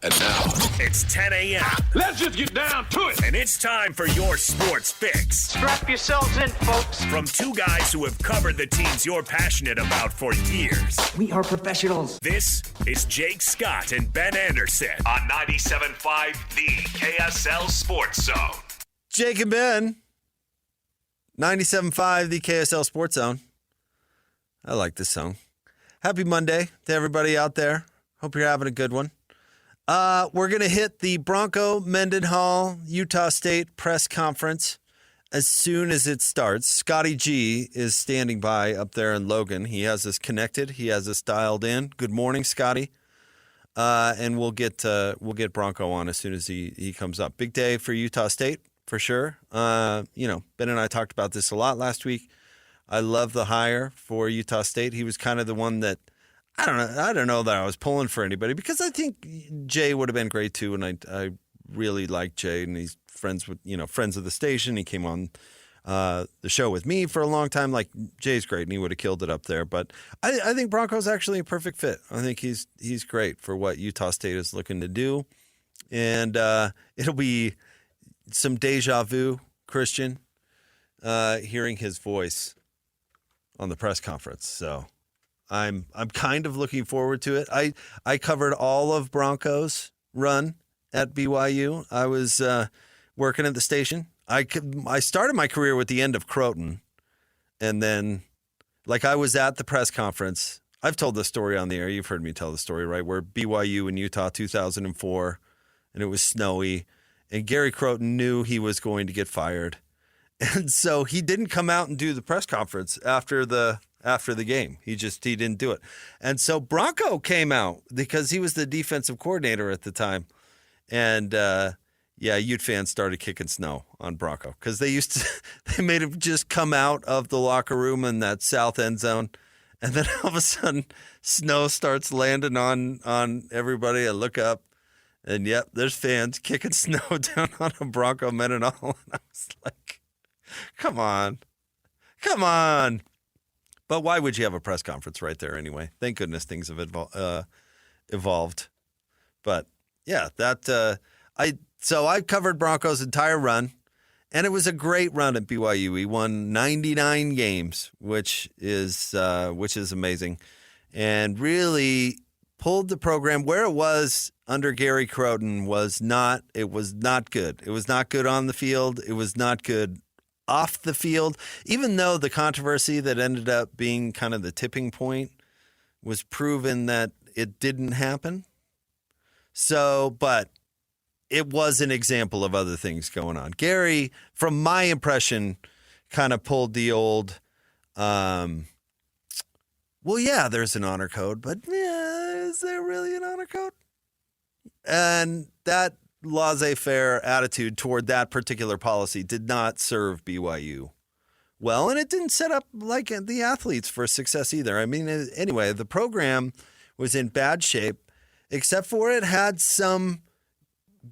And now, it's 10 a.m. Let's just get down to it. And it's time for your sports fix. Strap yourselves in, folks. From two guys who have covered the teams you're passionate about for years. We are professionals. This is Jake Scott and Ben Anderson on 97.5 The KSL Sports Zone. Jake and Ben, 97.5 The KSL Sports Zone. I like this song. Happy Monday to everybody out there. Hope you're having a good one. We're going to hit the Bronco Mendenhall Utah State press conference as soon as it starts. Scotty G is standing by up there in Logan. He has us connected. He has us dialed in. Good morning, Scotty. And we'll get Bronco on as soon as he comes up. Big day for Utah State, for sure. Ben and I talked about this a lot last week. I love the hire for Utah State. He was kind of the one that, I don't know that I was pulling for anybody because I think Jay would have been great too, and I really like Jay, and he's friends of the station. He came on the show with me for a long time. Like, Jay's great, and he would have killed it up there. But I think Bronco's actually a perfect fit. I think he's great for what Utah State is looking to do, and it'll be some deja vu, Christian, hearing his voice on the press conference. So I'm kind of looking forward to it. I covered all of Bronco's run at BYU. I was working at the station. I started my career with the end of Croton, and then I was at the press conference. I've told this story on the air. You've heard me tell the story, right? Where BYU in Utah 2004, and it was snowy, and Gary Croton knew he was going to get fired. And so he didn't come out and do the press conference after the game. He didn't do it. And so Bronco came out because he was the defensive coordinator at the time. And Ute fans started kicking snow on Bronco because they made him just come out of the locker room in that south end zone. And then all of a sudden snow starts landing on everybody. I look up and there's fans kicking snow down on a Bronco Mendenhall. And I was like, Come on. But why would you have a press conference right there anyway? Thank goodness things have evolved. But yeah, so I covered Bronco's entire run, and it was a great run at BYU. He won 99 games, which is amazing, and really pulled the program where it was under Gary Croton was not good. It was not good on the field. It was not good off the field, even though the controversy that ended up being kind of the tipping point was proven that it didn't happen. So, but it was an example of other things going on. Gary, from my impression, kind of pulled the old, there's an honor code, but is there really an honor code? And that laissez-faire attitude toward that particular policy did not serve BYU well, and it didn't set up the athletes for success either. I mean, anyway, the program was in bad shape, except for it had some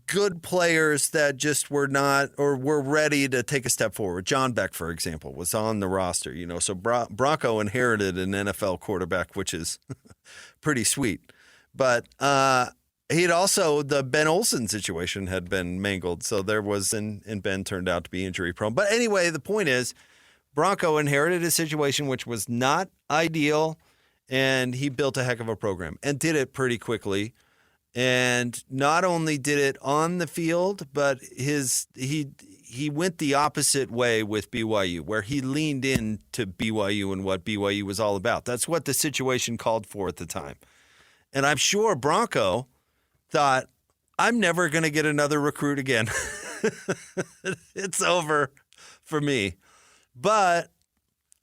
good players that just were not or were ready to take a step forward. John Beck, for example, was on the roster. So Bronco inherited an NFL quarterback, which is pretty sweet, but he'd also, the Ben Olsen situation had been mangled, so there was, and Ben turned out to be injury prone. But anyway, the point is, Bronco inherited a situation which was not ideal, and he built a heck of a program and did it pretty quickly. And not only did it on the field, but he went the opposite way with BYU, where he leaned into BYU and what BYU was all about. That's what the situation called for at the time. And I'm sure Bronco thought, I'm never going to get another recruit again. It's over for me. But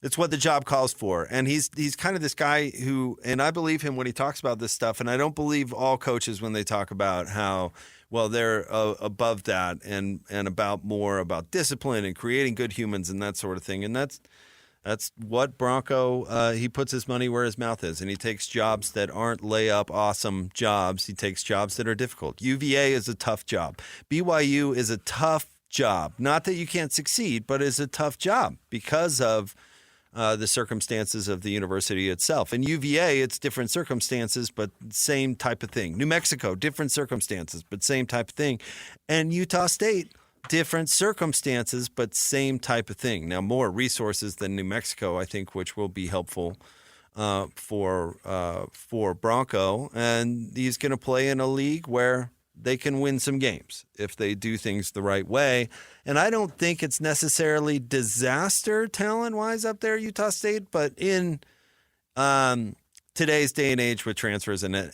it's what the job calls for. And he's kind of this guy who, and I believe him when he talks about this stuff, and I don't believe all coaches when they talk about how, well, they're above that and about more about discipline and creating good humans and that sort of thing. And that's what Bronco, he puts his money where his mouth is, and he takes jobs that aren't layup awesome jobs. He takes jobs that are difficult. UVA is a tough job. BYU is a tough job. Not that you can't succeed, but it's a tough job because of the circumstances of the university itself. In UVA, it's different circumstances, but same type of thing. New Mexico, different circumstances, but same type of thing. And Utah State, different circumstances, but same type of thing. Now, more resources than New Mexico, I think, which will be helpful for Bronco. And he's going to play in a league where they can win some games if they do things the right way. And I don't think it's necessarily disaster talent-wise up there at Utah State, but in today's day and age with transfers and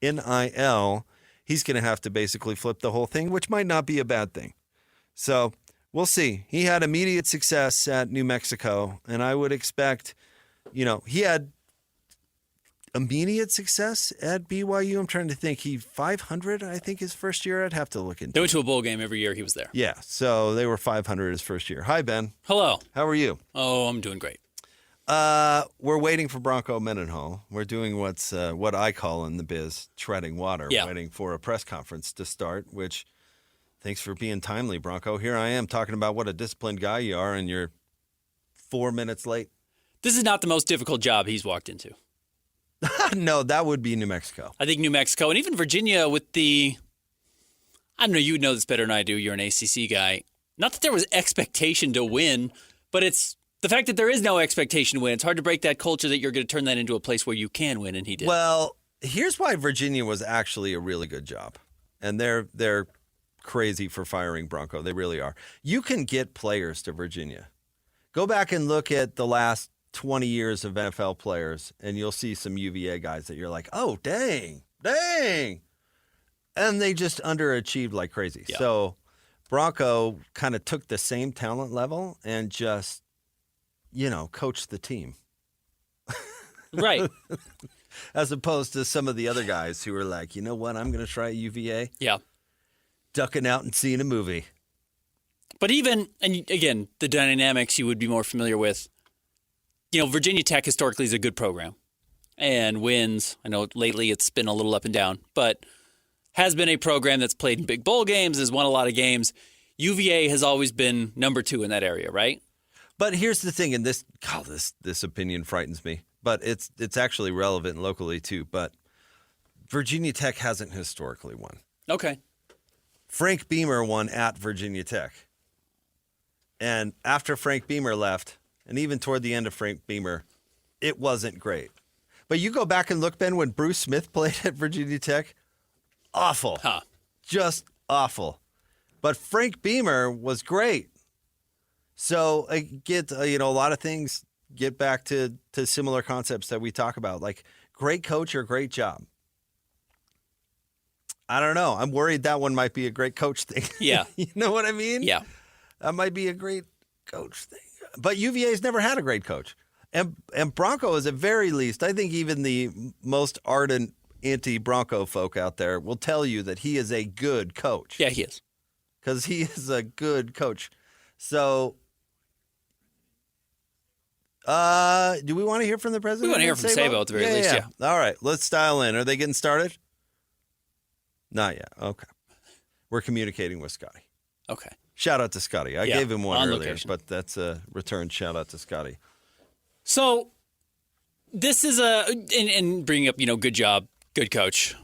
NIL, he's going to have to basically flip the whole thing, which might not be a bad thing. So we'll see. He had immediate success at New Mexico, and I would expect, he had immediate success at BYU. I'm trying to think. He 500, I think, his first year. I'd have to look into. They went to a bowl game every year he was there. Yeah, so they were 500 his first year. Hi, Ben. Hello. How are you? Oh, I'm doing great. We're waiting for Bronco Mendenhall. We're doing what I call in the biz treading water, waiting for a press conference to start, which thanks for being timely, Bronco. Here I am talking about what a disciplined guy you are, and you're 4 minutes late. This is not the most difficult job he's walked into. No, that would be New Mexico. I think New Mexico and even Virginia with I don't know, you would know this better than I do. You're an ACC guy. Not that there was expectation to win, but it's the fact that there is no expectation to win. It's hard to break that culture that you're going to turn that into a place where you can win, and he did. Well, here's why Virginia was actually a really good job. And they're crazy for firing Bronco. They really are. You can get players to Virginia. Go back and look at the last 20 years of NFL players, and you'll see some UVA guys that you're like, oh, dang. And they just underachieved like crazy. Yeah. So Bronco kind of took the same talent level and just, coached the team. Right. As opposed to some of the other guys who were like, you know what, I'm going to try UVA. Yeah. Ducking out and seeing a movie. But even, and again, the dynamics you would be more familiar with, Virginia Tech historically is a good program and wins. I know lately it's been a little up and down, but has been a program that's played in big bowl games, has won a lot of games. UVA has always been number 2 in that area, right? But here's the thing, and this opinion frightens me, but it's actually relevant locally too. But Virginia Tech hasn't historically won. Okay. Frank Beamer won at Virginia Tech. And after Frank Beamer left, and even toward the end of Frank Beamer, it wasn't great. But you go back and look, Ben, when Bruce Smith played at Virginia Tech, awful. Huh. Just awful. But Frank Beamer was great. So I get, a lot of things get back to similar concepts that we talk about, like great coach or great job. I don't know. I'm worried that one might be a great coach thing. Yeah. You know what I mean? Yeah. That might be a great coach thing. But UVA's never had a great coach. And Bronco, is at very least, I think even the most ardent anti-Bronco folk out there will tell you that he is a good coach. Yeah, he is. Because he is a good coach. So, do we want to hear from the president? We want to hear from Sabo at the very least, yeah. All right, let's dial in. Are they getting started? Not yet. Okay. We're communicating with Scotty. Okay. Shout out to Scotty. I gave him one earlier, location. But that's a return shout out to Scotty. So this is and bringing up, good job, good coach.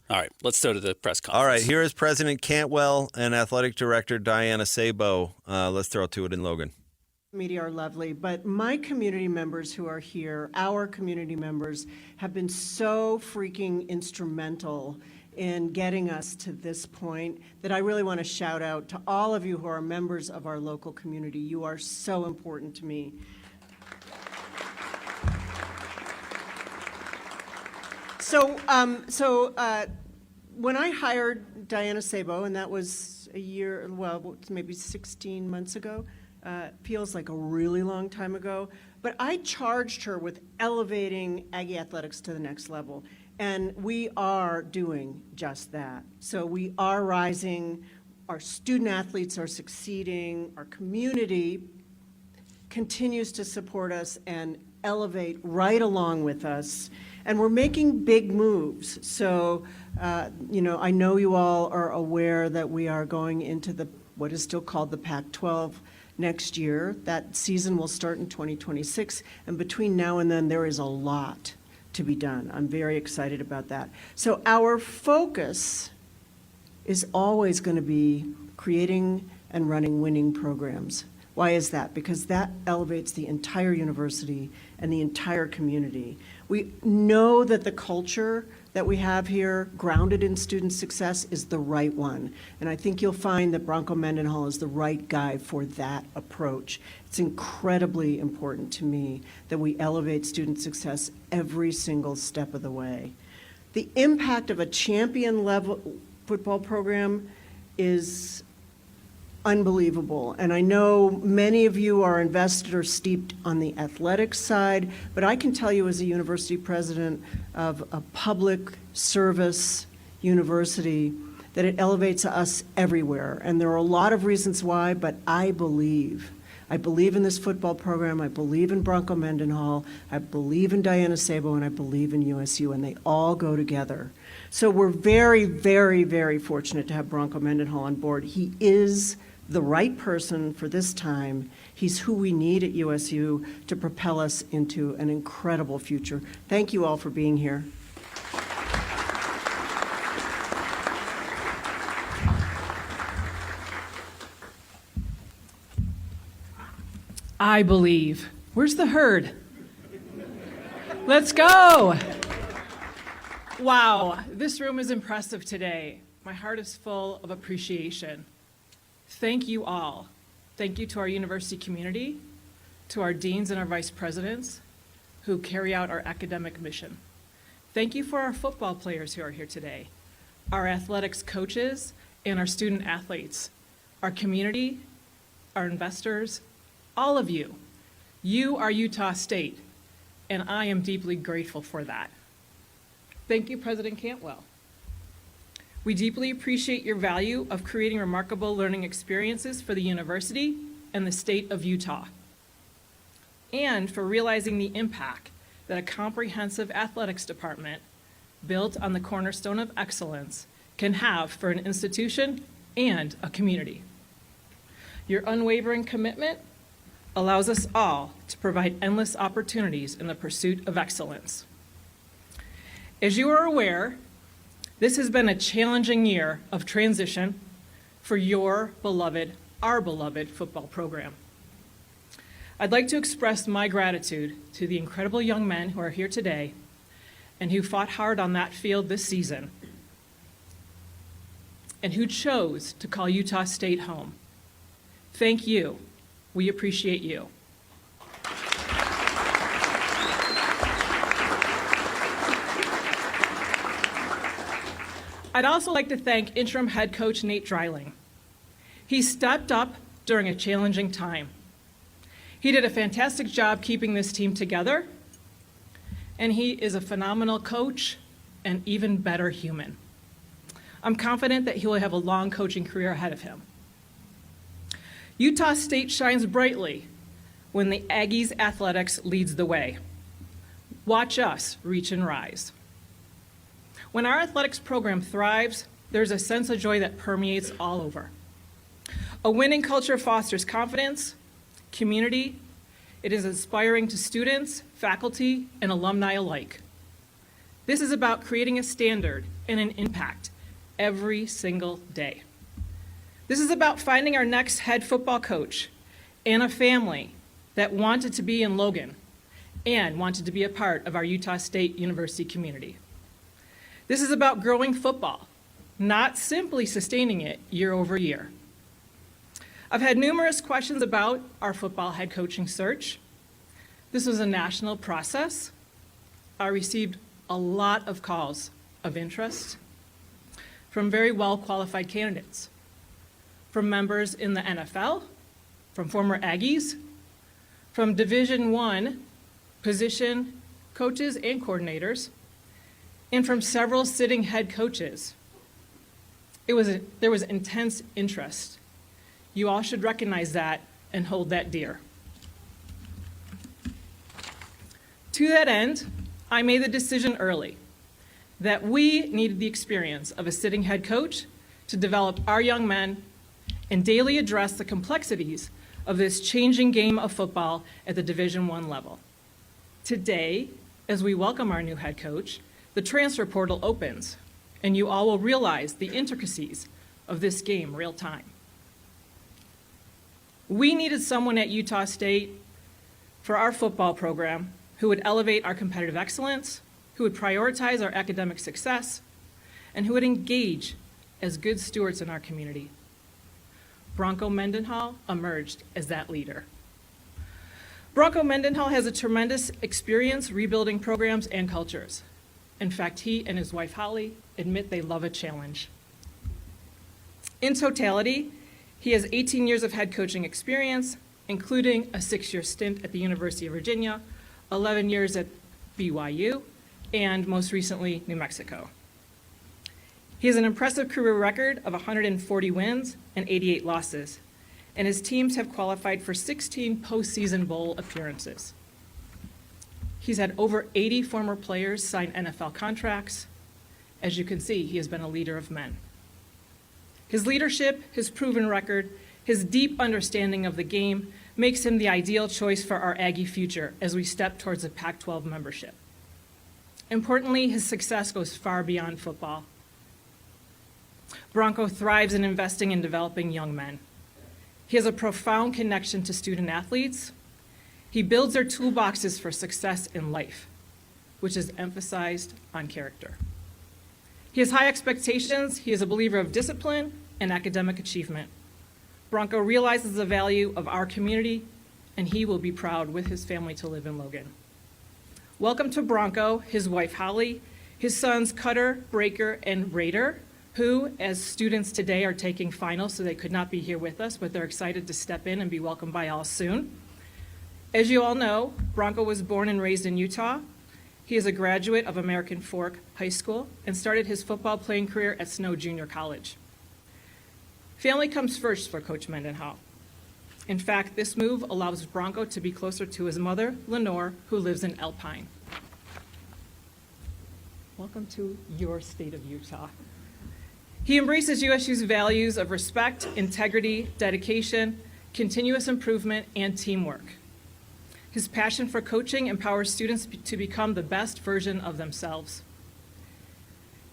All right, let's go to the press conference. All right, here is President Cantwell and Athletic Director Diana Sabo. Let's throw to it in Logan. Media are lovely, but my community members who are here, our community members, have been so freaking instrumental in getting us to this point that I really want to shout out to all of you who are members of our local community. You are so important to me. So when I hired Diana Sabo, and that was a year, well, maybe 16 months ago, feels like a really long time ago, but I charged her with elevating Aggie athletics to the next level. And we are doing just that. So we are rising, our student athletes are succeeding, our community continues to support us and elevate right along with us. And we're making big moves. So, I know you all are aware that we are going into what is still called the Pac-12 next year. That season will start in 2026, and between now and then, there is a lot to be done. I'm very excited about that. So our focus is always going to be creating and running winning programs. Why is that? Because that elevates the entire university and the entire community. We know that the culture that we have here, grounded in student success, is the right one. And I think you'll find that Bronco Mendenhall is the right guy for that approach. It's incredibly important to me that we elevate student success every single step of the way. The impact of a champion level football program is unbelievable. And I know many of you are invested or steeped on the athletics side, but I can tell you as a university president of a public service university that it elevates us everywhere. And there are a lot of reasons why, but I believe in this football program, I believe in Bronco Mendenhall, I believe in Diana Sabo, and I believe in USU, and they all go together. So we're very, very, very fortunate to have Bronco Mendenhall on board. He is the right person for this time. He's who we need at USU to propel us into an incredible future. Thank you all for being here. I believe. Where's the herd? Let's go. Wow, this room is impressive today. My heart is full of appreciation. Thank you all. Thank you to our university community, to our deans and our vice presidents who carry out our academic mission. Thank you for our football players who are here today, our athletics coaches, and our student athletes, our community, our investors, all of you. You are Utah State, and I am deeply grateful for that. Thank you, President Cantwell. We deeply appreciate your value of creating remarkable learning experiences for the university and the state of Utah, and for realizing the impact that a comprehensive athletics department built on the cornerstone of excellence can have for an institution and a community. Your unwavering commitment allows us all to provide endless opportunities in the pursuit of excellence. As you are aware, this has been a challenging year of transition for our beloved football program. I'd like to express my gratitude to the incredible young men who are here today and who fought hard on that field this season and who chose to call Utah State home. Thank you. We appreciate you. I'd also like to thank interim head coach Nate Dreiling. He stepped up during a challenging time. He did a fantastic job keeping this team together, and he is a phenomenal coach and even better human. I'm confident that he will have a long coaching career ahead of him. Utah State shines brightly when the Aggies athletics leads the way. Watch us reach and rise. When our athletics program thrives, there's a sense of joy that permeates all over. A winning culture fosters confidence, community. It is inspiring to students, faculty, and alumni alike. This is about creating a standard and an impact every single day. This is about finding our next head football coach and a family that wanted to be in Logan and wanted to be a part of our Utah State University community. This is about growing football, not simply sustaining it year over year. I've had numerous questions about our football head coaching search. This was a national process. I received a lot of calls of interest from very well-qualified candidates, from members in the NFL, from former Aggies, from Division I position coaches and coordinators, and from several sitting head coaches. There was intense interest. You all should recognize that and hold that dear. To that end, I made the decision early that we needed the experience of a sitting head coach to develop our young men and daily address the complexities of this changing game of football at the Division I level. Today, as we welcome our new head coach, the transfer portal opens, and you all will realize the intricacies of this game real time. We needed someone at Utah State for our football program who would elevate our competitive excellence, who would prioritize our academic success, and who would engage as good stewards in our community. Bronco Mendenhall emerged as that leader. Bronco Mendenhall has a tremendous experience rebuilding programs and cultures. In fact, he and his wife Holly admit they love a challenge. In totality, he has 18 years of head coaching experience, including a 6-year stint at the University of Virginia, 11 years at BYU, and most recently, New Mexico. He has an impressive career record of 140 wins and 88 losses, and his teams have qualified for 16 postseason bowl appearances. He's had over 80 former players sign NFL contracts. As you can see, he has been a leader of men. His leadership, his proven record, his deep understanding of the game makes him the ideal choice for our Aggie future as we step towards a Pac-12 membership. Importantly, his success goes far beyond football. Bronco thrives in investing in developing young men. He has a profound connection to student athletes. He builds their toolboxes for success in life, which is emphasized on character. He has high expectations. He is a believer of discipline and academic achievement. Bronco realizes the value of our community, and he will be proud with his family to live in Logan. Welcome to Bronco, his wife Holly, his sons Cutter, Breaker, and Raider, who, as students today, are taking finals, so they could not be here with us, but they're excited to step in and be welcomed by all soon. As you all know, Bronco was born and raised in Utah. He is a graduate of American Fork High School and started his football playing career at Snow Junior College. Family comes first for Coach Mendenhall. In fact, this move allows Bronco to be closer to his mother, Lenore, who lives in Alpine. Welcome to your state of Utah. He embraces USU's values of respect, integrity, dedication, continuous improvement, and teamwork. His passion for coaching empowers students to become the best version of themselves.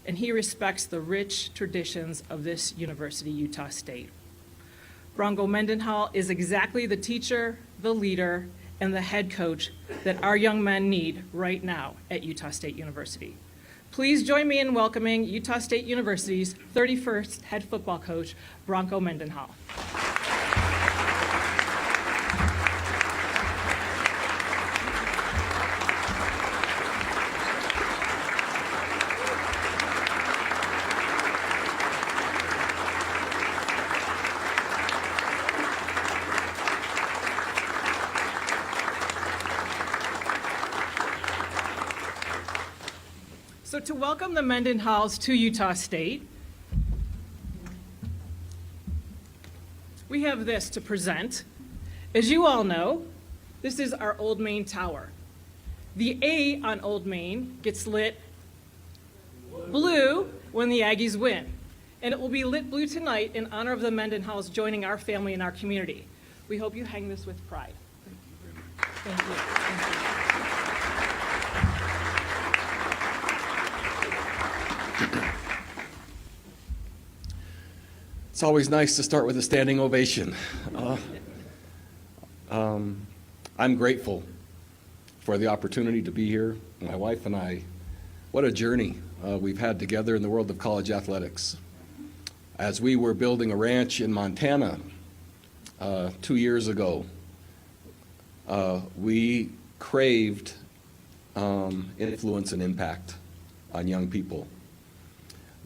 And he respects the rich traditions of this university, Utah State. Bronco Mendenhall is exactly the teacher, the leader, and the head coach that our young men need right now at Utah State University. Please join me in welcoming Utah State University's 31st head football coach, Bronco Mendenhall. So to welcome the Mendenhalls to Utah State, we have this to present. As you all know, this is our Old Main Tower. The A on Old Main gets lit blue when the Aggies win, and it will be lit blue tonight in honor of the Mendenhalls joining our family and our community. We hope you hang this with pride. Thank you very much. Thank you. Thank you. It's always nice to start with a standing ovation. I'm grateful for the opportunity to be here. My wife and I, what a journey we've had together in the world of college athletics. As we were building a ranch in Montana 2 years ago, we craved influence and impact on young people.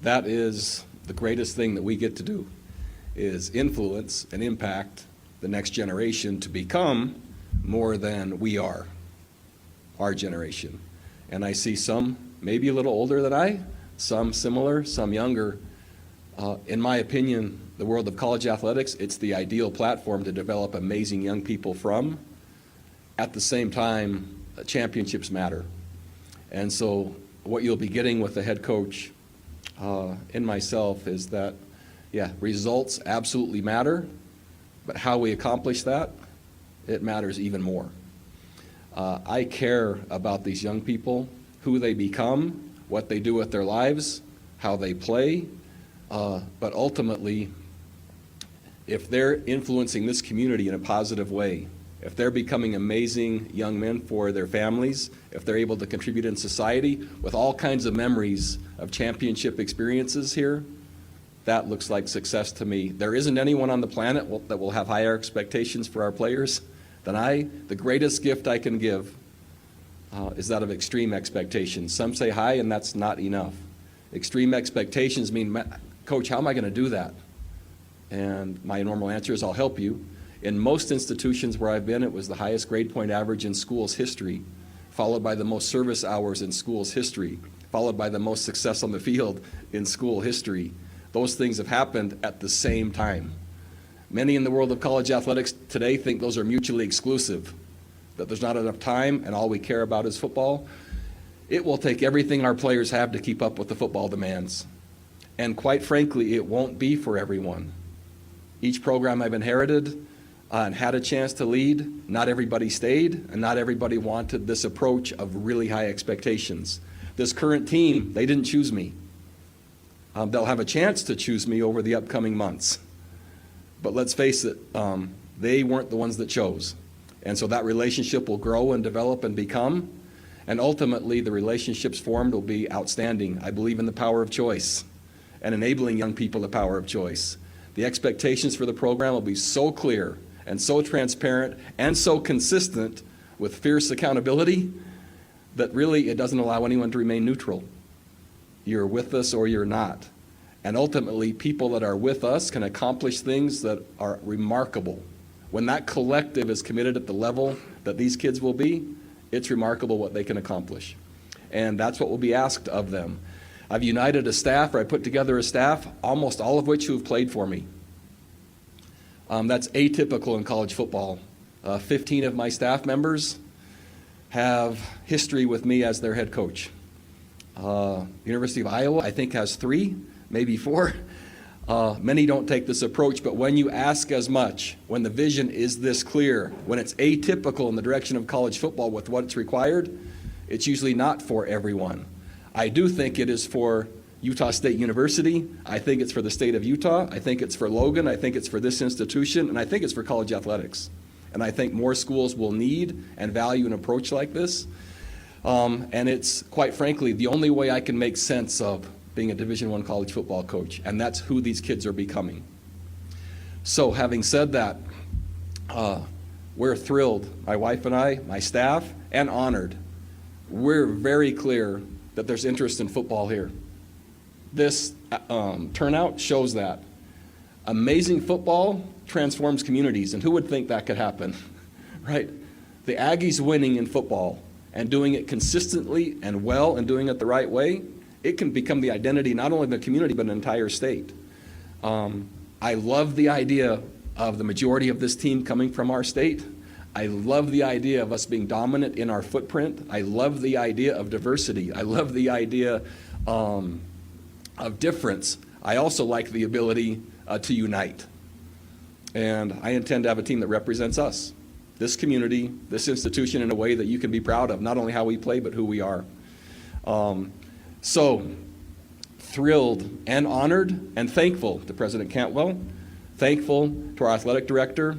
That is the greatest thing that we get to do, is influence and impact the next generation to become more than we are, our generation. And I see some maybe a little older than I, some similar, some younger. In my opinion, the world of college athletics, it's the ideal platform to develop amazing young people from. At the same time, championships matter. And so what you'll be getting with the head coach in myself is that, yeah, results absolutely matter, But how we accomplish that, it matters even more. I care about these young people, who they become, what they do with their lives, how they play, but ultimately, if they're influencing this community in a positive way, if they're becoming amazing young men for their families, if they're able to contribute in society with all kinds of memories of championship experiences here, that looks like success to me. There isn't anyone on the planet that will have higher expectations for our players than I. The greatest gift I can give is that of extreme expectations. Some say high, and that's not enough. Extreme expectations mean, Coach, how am I going to do that? And my normal answer is, I'll help you. In most institutions where I've been, it was the highest grade point average in school's history, followed by the most service hours in school's history, followed by the most success on the field in school history. Those things have happened at the same time. Many in the world of college athletics today think those are mutually exclusive, that there's not enough time and all we care about is football. It will take everything our players have to keep up with the football demands. And quite frankly, it won't be for everyone. Each program I've inherited and had a chance to lead, not everybody stayed, and not everybody wanted this approach of really high expectations. This current team, they didn't choose me. They'll have a chance to choose me over the upcoming months. But let's face it, they weren't the ones that chose. And so that relationship will grow and develop and become, and ultimately the relationships formed will be outstanding. I believe in the power of choice and enabling young people the power of choice. The expectations for the program will be so clear and so transparent and so consistent with fierce accountability that really it doesn't allow anyone to remain neutral. You're with us or you're not. And ultimately, people that are with us can accomplish things that are remarkable. When that collective is committed at the level that these kids will be, it's remarkable what they can accomplish. And that's what will be asked of them. I've united a staff, or I put together a staff, almost all of which who have played for me. That's atypical in college football. 15 of my staff members have history with me as their head coach. University of Iowa, I think, has 3, maybe 4. Many don't take this approach, but when you ask as much, when the vision is this clear, when it's atypical in the direction of college football with what's required, it's usually not for everyone. I do think it is for Utah State University. I think it's for the state of Utah. I think it's for Logan. I think it's for this institution. And I think it's for college athletics. And I think more schools will need and value an approach like this. And it's, quite frankly, the only way I can make sense of being a Division I college football coach. And that's who these kids are becoming. So having said that, we're thrilled, my wife and I, my staff, and honored. We're very clear that there's interest in football here. This turnout shows that. Amazing football transforms communities, and who would think that could happen, right? The Aggies winning in football and doing it consistently and well and doing it the right way, it can become the identity not only of the community but an entire state. I love the idea of the majority of this team coming from our state. I love the idea of us being dominant in our footprint. I love the idea of diversity. I love the idea of difference. I also like the ability to unite. And I intend to have a team that represents us, this community, this institution in a way that you can be proud of, not only how we play, but who we are. So, thrilled and honored and thankful to President Cantwell, thankful to our athletic director,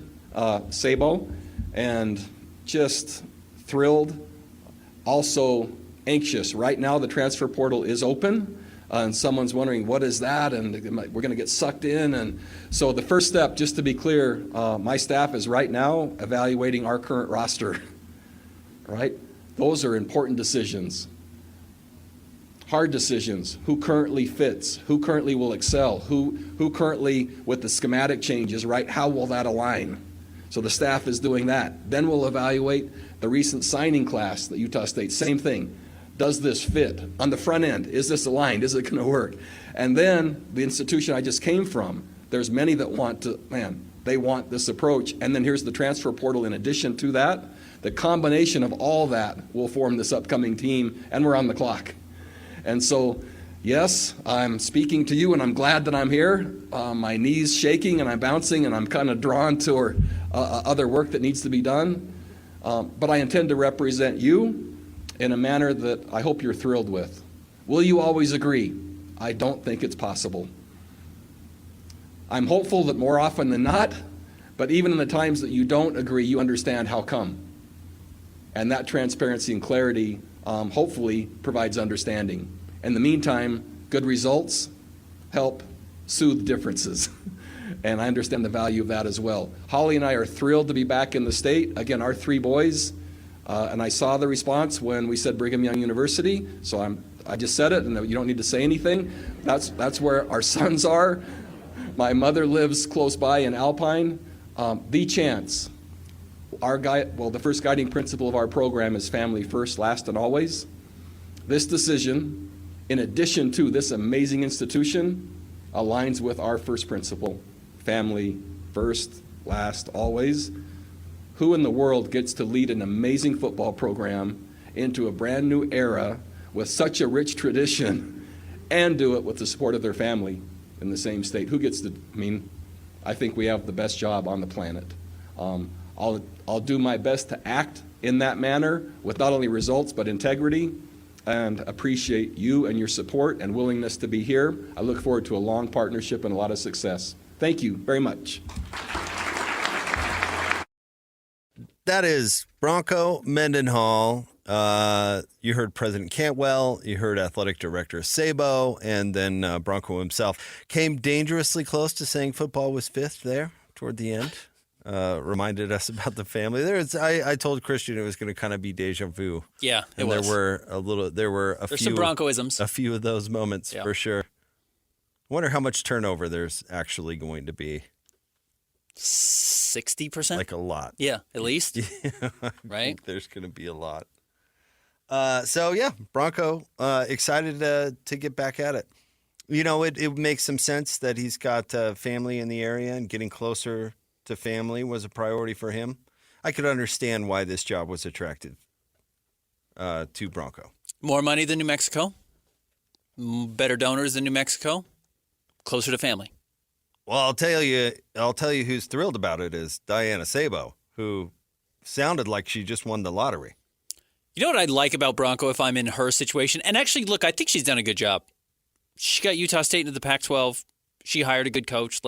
Sabo, and just thrilled, also anxious. Right now the transfer portal is open, and someone's wondering, what is that? And we're going to get sucked in. And so the first step, just to be clear, my staff is right now evaluating our current roster, right? Those are important decisions. Hard decisions. Who currently fits? Who currently will excel? Who currently, with the schematic changes, right? How will that align? So the staff is doing that. Then we'll evaluate the recent signing class at Utah State. Same thing. Does this fit? On the front end, is this aligned? Is it going to work? And then the institution I just came from, there's many that want to, they want this approach. And then here's the transfer portal in addition to that. The combination of all that will form this upcoming team, and we're on the clock. And so Yes, I'm speaking to you, and I'm glad that I'm here. My knees shaking, and I'm bouncing, and I'm kind of drawn toward other work that needs to be done. But I intend to represent you in a manner that I hope you're thrilled with. Will you always agree? I don't think it's possible. I'm hopeful that more often than not, but even in the times that you don't agree, you understand how come. And that transparency and clarity hopefully provides understanding. In the meantime, good results help soothe differences. And I understand the value of that as well. Holly and I are thrilled to be back in the state. Again, our 3 boys. And I saw the response when we said Brigham Young University. So I just said it, and you don't need to say anything. That's where our sons are. My mother lives close by in Alpine. The chance. The first guiding principle of our program is family first, last, and always. This decision, in addition to this amazing institution, aligns with our first principle, family first, last, always. Who in the world gets to lead an amazing football program into a brand new era with such a rich tradition and do it with the support of their family in the same state? Who gets to, I think we have the best job on the planet. I'll do my best to act in that manner with not only results but integrity, and appreciate you and your support and willingness to be here. I look forward to a long partnership and a lot of success. Thank you very much. That is Bronco Mendenhall. You heard President Cantwell, you heard Athletic Director Sabo, and then Bronco himself came dangerously close to saying football was 5th there toward the end. Reminded us about the family. I told Christian it was going to kind of be deja vu. Yeah, and was. There were a few some Broncoisms. A few of those moments for sure. I wonder how much turnover there's actually going to be. 60%? Like a lot. Yeah, at least. Yeah, I right? think there's going to be a lot. Bronco excited to get back at it. It makes some sense that he's got family in the area, and getting closer to family was a priority for him. I could understand why this job was attractive to Bronco. More money than New Mexico, better donors than New Mexico, closer to family. Well, I'll tell you who's thrilled about it is Diana Sabo, who sounded like she just won the lottery. You know what I'd like about Bronco if I'm in her situation? And actually, look, I think she's done a good job. She got Utah State into the Pac-12. She hired a good coach.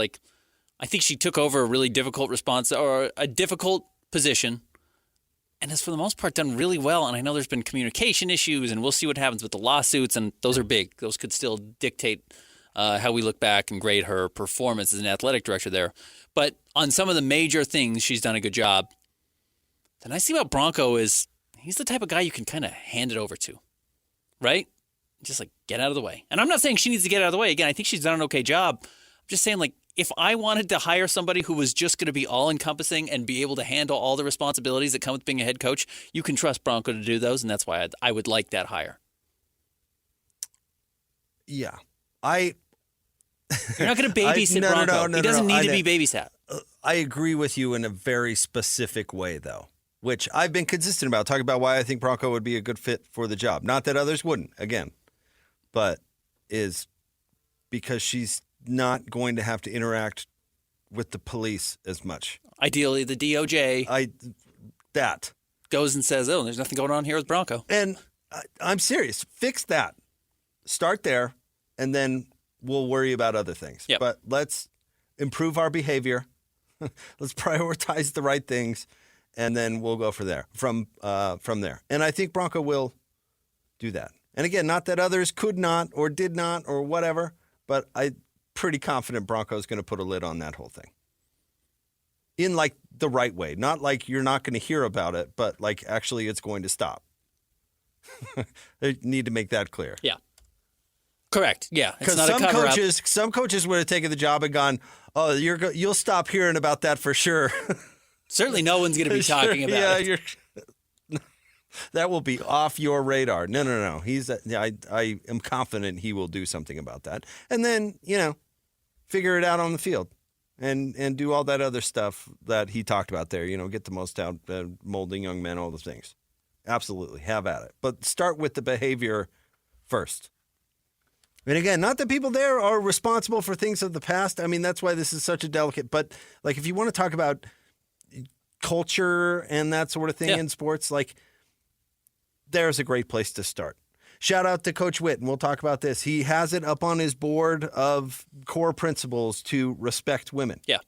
I think she took over a really difficult a difficult position, and has for the most part done really well. And I know there's been communication issues, and we'll see what happens with the lawsuits, and those are big. Those could still dictate how we look back and grade her performance as an athletic director there. But on some of the major things, she's done a good job. The nice thing about Bronco is he's the type of guy you can kind of hand it over to, right? Just get out of the way. And I'm not saying she needs to get out of the way. Again, I think she's done an okay job. I'm just saying, if I wanted to hire somebody who was just going to be all-encompassing and be able to handle all the responsibilities that come with being a head coach, you can trust Bronco to do those, and that's why I would like that hire. Yeah. You're not going to babysit Bronco. He doesn't need to be babysat. I agree with you in a very specific way, though, which I've been consistent about, talking about why I think Bronco would be a good fit for the job. Not that others wouldn't, again, but is because she's not going to have to interact with the police as much. Ideally, the DOJ goes and says, "Oh, there's nothing going on here with Bronco." And I'm serious. Fix that. Start there, and then we'll worry about other things. Yep. But let's improve our behavior. Let's prioritize the right things, and then we'll go from there. And I think Bronco will do that. And again, not that others could not or did not or whatever, but I'm pretty confident Bronco's going to put a lid on that whole thing. In the right way. Not you're not going to hear about it, but actually it's going to stop. They need to make that clear. Yeah. Correct. Yeah. Because some coaches would have taken the job and gone, "Oh, you'll stop hearing about that for sure." Certainly, no one's going to be talking about it. That will be off your radar. No. I am confident he will do something about that, and then figure it out on the field, and do all that other stuff that he talked about there. Get the most out, molding young men, all the things. Absolutely, have at it. But start with the behavior first. And again, not that people there are responsible for things of the past. I mean, that's why this is such a delicate. But like, if you want to talk about culture and that sort of thing in sports, like, there's a great place to start. Shout out to Coach Whit, and we'll talk about this. He has it up on his board of core principles to respect women. Yeah.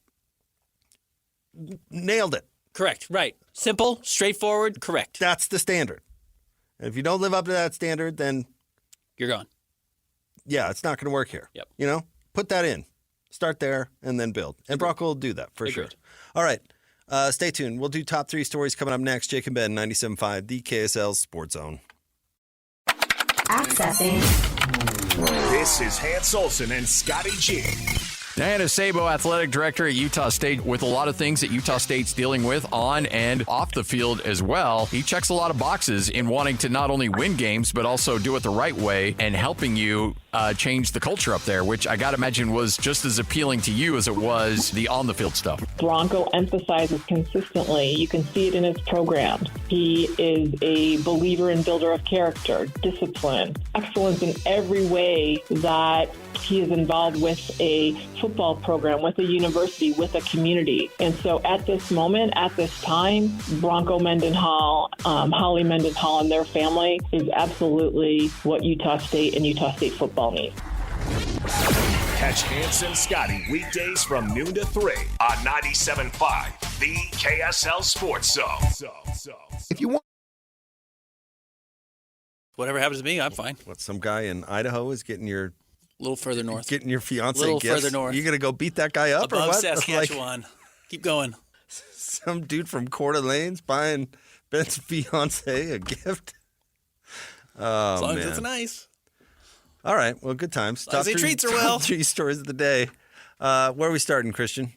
Nailed it. Correct. Right. Simple, straightforward, correct. That's the standard. And if you don't live up to that standard, then You're gone. yeah, it's not going to work here. Yep. You know, put that in. Start there and then build. And Bronco will do that for sure. Agreed. All right. Stay tuned. We'll do top 3 stories coming up next. Jake and Ben, 97.5, the KSL Sports Zone. Accessing. This is Hans Olsen and Scotty G. Diana Sabo, athletic director at Utah State, with a lot of things that Utah State's dealing with on and off the field as well. He checks a lot of boxes in wanting to not only win games, but also do it the right way and helping you change the culture up there, which I got to imagine was just as appealing to you as it was the on-the-field stuff. Bronco emphasizes consistently. You can see it in his programs. He is a believer and builder of character, discipline, excellence in every way that he is involved with a football program, with a university, with a community. And so at this moment, at this time, Bronco Mendenhall, Holly Mendenhall and their family is absolutely what Utah State and Utah State football needs. Catch Hans and Scotty weekdays from noon to 3 on 97.5, the KSL Sports Zone. If you want. Whatever happens to me, I'm fine. What, some guy in Idaho is getting your A little further north. Getting your fiance A little gifts? further north. You going to go beat that guy up or Above what? Saskatchewan. Keep going. Some dude from Coeur d'Alene's buying Ben's fiance a gift? Oh, As long man. as it's nice. All right. Well, good times. As long as he treats her well. Top 3 stories of the day. Where are we starting, Christian?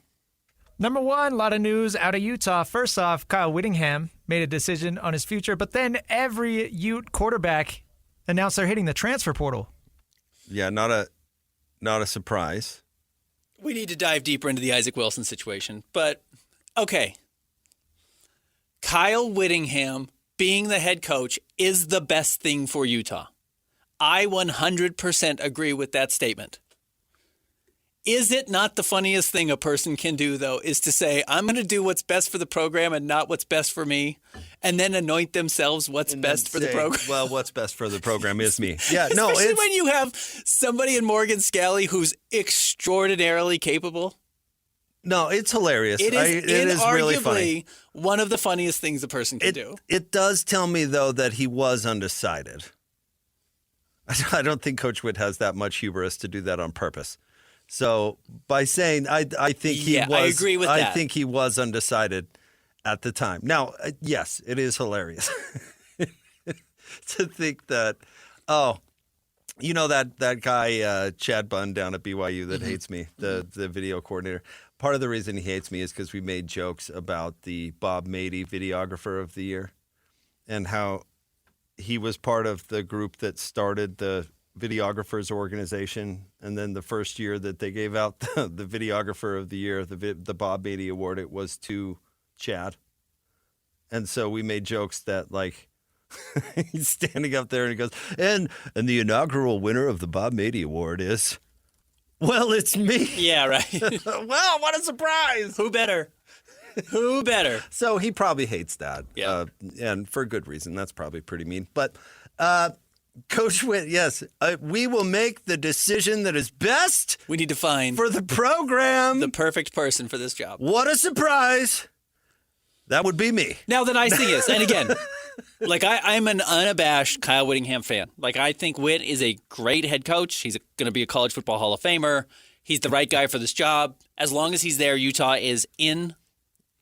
Number 1, a lot of news out of Utah. First off, Kyle Whittingham made a decision on his future, but then every Ute quarterback announced they're hitting the transfer portal. Yeah, not a surprise. We need to dive deeper into the Isaac Wilson situation, but okay. Kyle Whittingham being the head coach is the best thing for Utah. I 100% agree with that statement. Is it not the funniest thing a person can do, though, is to say, I'm going to do what's best for the program and not what's best for me, and then anoint themselves what's best for the program? Well, what's best for the program is me. Yeah, no, Especially when you have somebody in Morgan Scally who's extraordinarily capable. No, it's hilarious. It is really funny. One of the funniest things a person can do. It does tell me, though, that he was undecided. I don't think Coach Witt has that much hubris to do that on purpose. So by saying I think he was, I agree with that. I think he was undecided at the time. Now, yes, it is hilarious to think that. Oh, you know that guy Chad Bunn down at BYU that hates me, the video coordinator. Part of the reason he hates me is because we made jokes about the Bob Mady Videographer of the Year, and how he was part of the group that started the Videographers Organization, and then the first year that they gave out the Videographer of the Year, the Bob Beatty Award, it was to Chad. And so we made jokes that, like, he's standing up there and he goes, and the inaugural winner of the Bob Beatty Award is, well, it's me. Yeah, right. Well, what a surprise. Who better? Who better? So he probably hates that. Yeah. And for good reason. That's probably pretty mean. But Coach Witt, yes, we will make the decision that is best. We need to find for the program the perfect person for this job. What a surprise. That would be me. Now, the nice thing is, and again, like I'm an unabashed Kyle Whittingham fan. Like, I think Witt is a great head coach. He's going to be a college football Hall of Famer. He's the right guy for this job. As long as he's there, Utah is in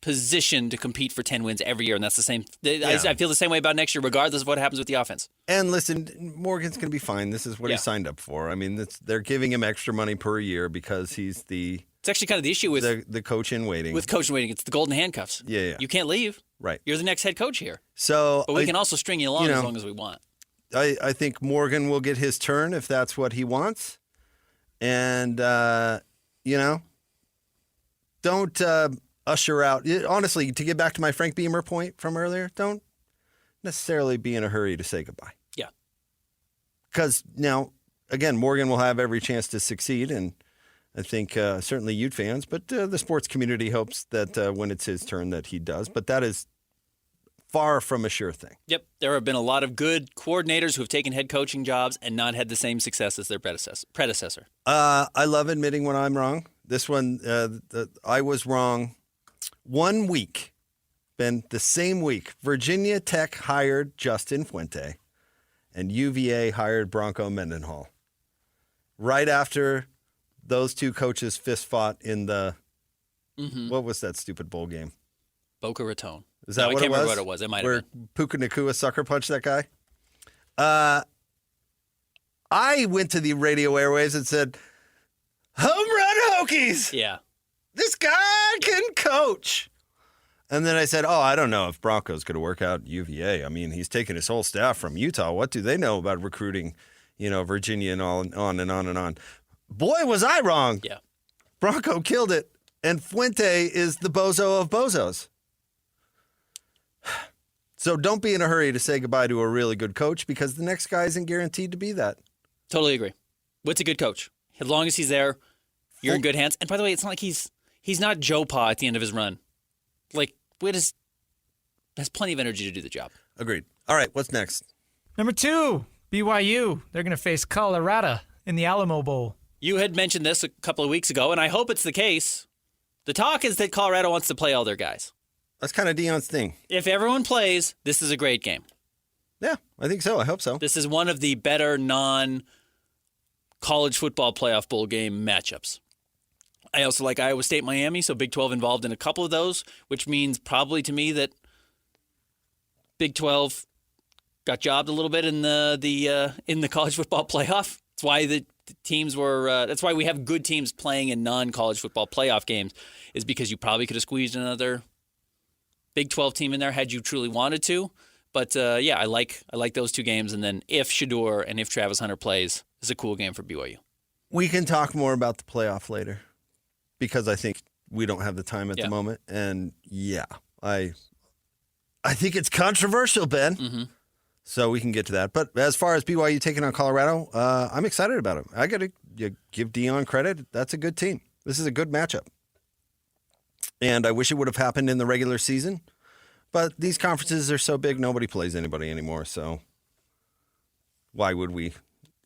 position to compete for 10 wins every year, and that's the same. I feel the same way about next year, regardless of what happens with the offense. And listen, Morgan's going to be fine. This is what he signed up for. I mean, they're giving him extra money per year because he's the. It's actually kind of the issue with the coach in waiting. With coach in waiting, it's the golden handcuffs. Yeah. You can't leave. Right. You're the next head coach here. So, but we can also string you along as long as we want. I think Morgan will get his turn if that's what he wants, and don't. Usher out. Honestly, to get back to my Frank Beamer point from earlier, don't necessarily be in a hurry to say goodbye. Yeah. Because now, again, Morgan will have every chance to succeed, and I think certainly Ute fans, but the sports community hopes that when it's his turn that he does. But that is far from a sure thing. Yep. There have been a lot of good coordinators who have taken head coaching jobs and not had the same success as their predecessor. I love admitting when I'm wrong. This one, I was wrong 1 week. Ben, the same week, Virginia Tech hired Justin Fuente and UVA hired Bronco Mendenhall. Right after those two coaches fist fought in the, what was that stupid bowl game? Boca Raton. Is that what it was? I can't remember what it was. It might have been. Where Puka Nakua sucker punched that guy? I went to the radio airwaves and said, "Home run Hokies! Yeah. This guy can coach." And then I said, I don't know if Bronco's going to work out at UVA. I mean, he's taken his whole staff from Utah. What do they know about recruiting, Virginia and all, on and on and on? Boy, was I wrong. Yeah. Bronco killed it. And Fuente is the bozo of bozos. So don't be in a hurry to say goodbye to a really good coach because the next guy isn't guaranteed to be that. Totally agree. Witt's a good coach. As long as he's there, you're in good hands. And by the way, it's not like he's not Joe Pa at the end of his run. Like, Witt has plenty of energy to do the job. Agreed. All right, what's next? Number 2, BYU. They're going to face Colorado in the Alamo Bowl. You had mentioned this a couple of weeks ago, and I hope it's the case. The talk is that Colorado wants to play all their guys. That's kind of Deion's thing. If everyone plays, this is a great game. Yeah, I think so. I hope so. This is one of the better non-college football playoff bowl game matchups. I also like Iowa State, Miami, so Big 12 involved in a couple of those, which means probably to me that Big 12 got jobbed a little bit in the college football playoff. That's why the teams were. That's why we have good teams playing in non-college football playoff games, is because you probably could have squeezed another Big 12 team in there had you truly wanted to. But I like those two games, and then if Shedeur and if Travis Hunter plays, it's a cool game for BYU. We can talk more about the playoff later. Because I think we don't have the time at the moment. And I think it's controversial, Ben. Mm-hmm. So we can get to that. But as far as BYU taking on Colorado, I'm excited about it. I got to give Deion credit. That's a good team. This is a good matchup. And I wish it would have happened in the regular season. But these conferences are so big, nobody plays anybody anymore. So why would we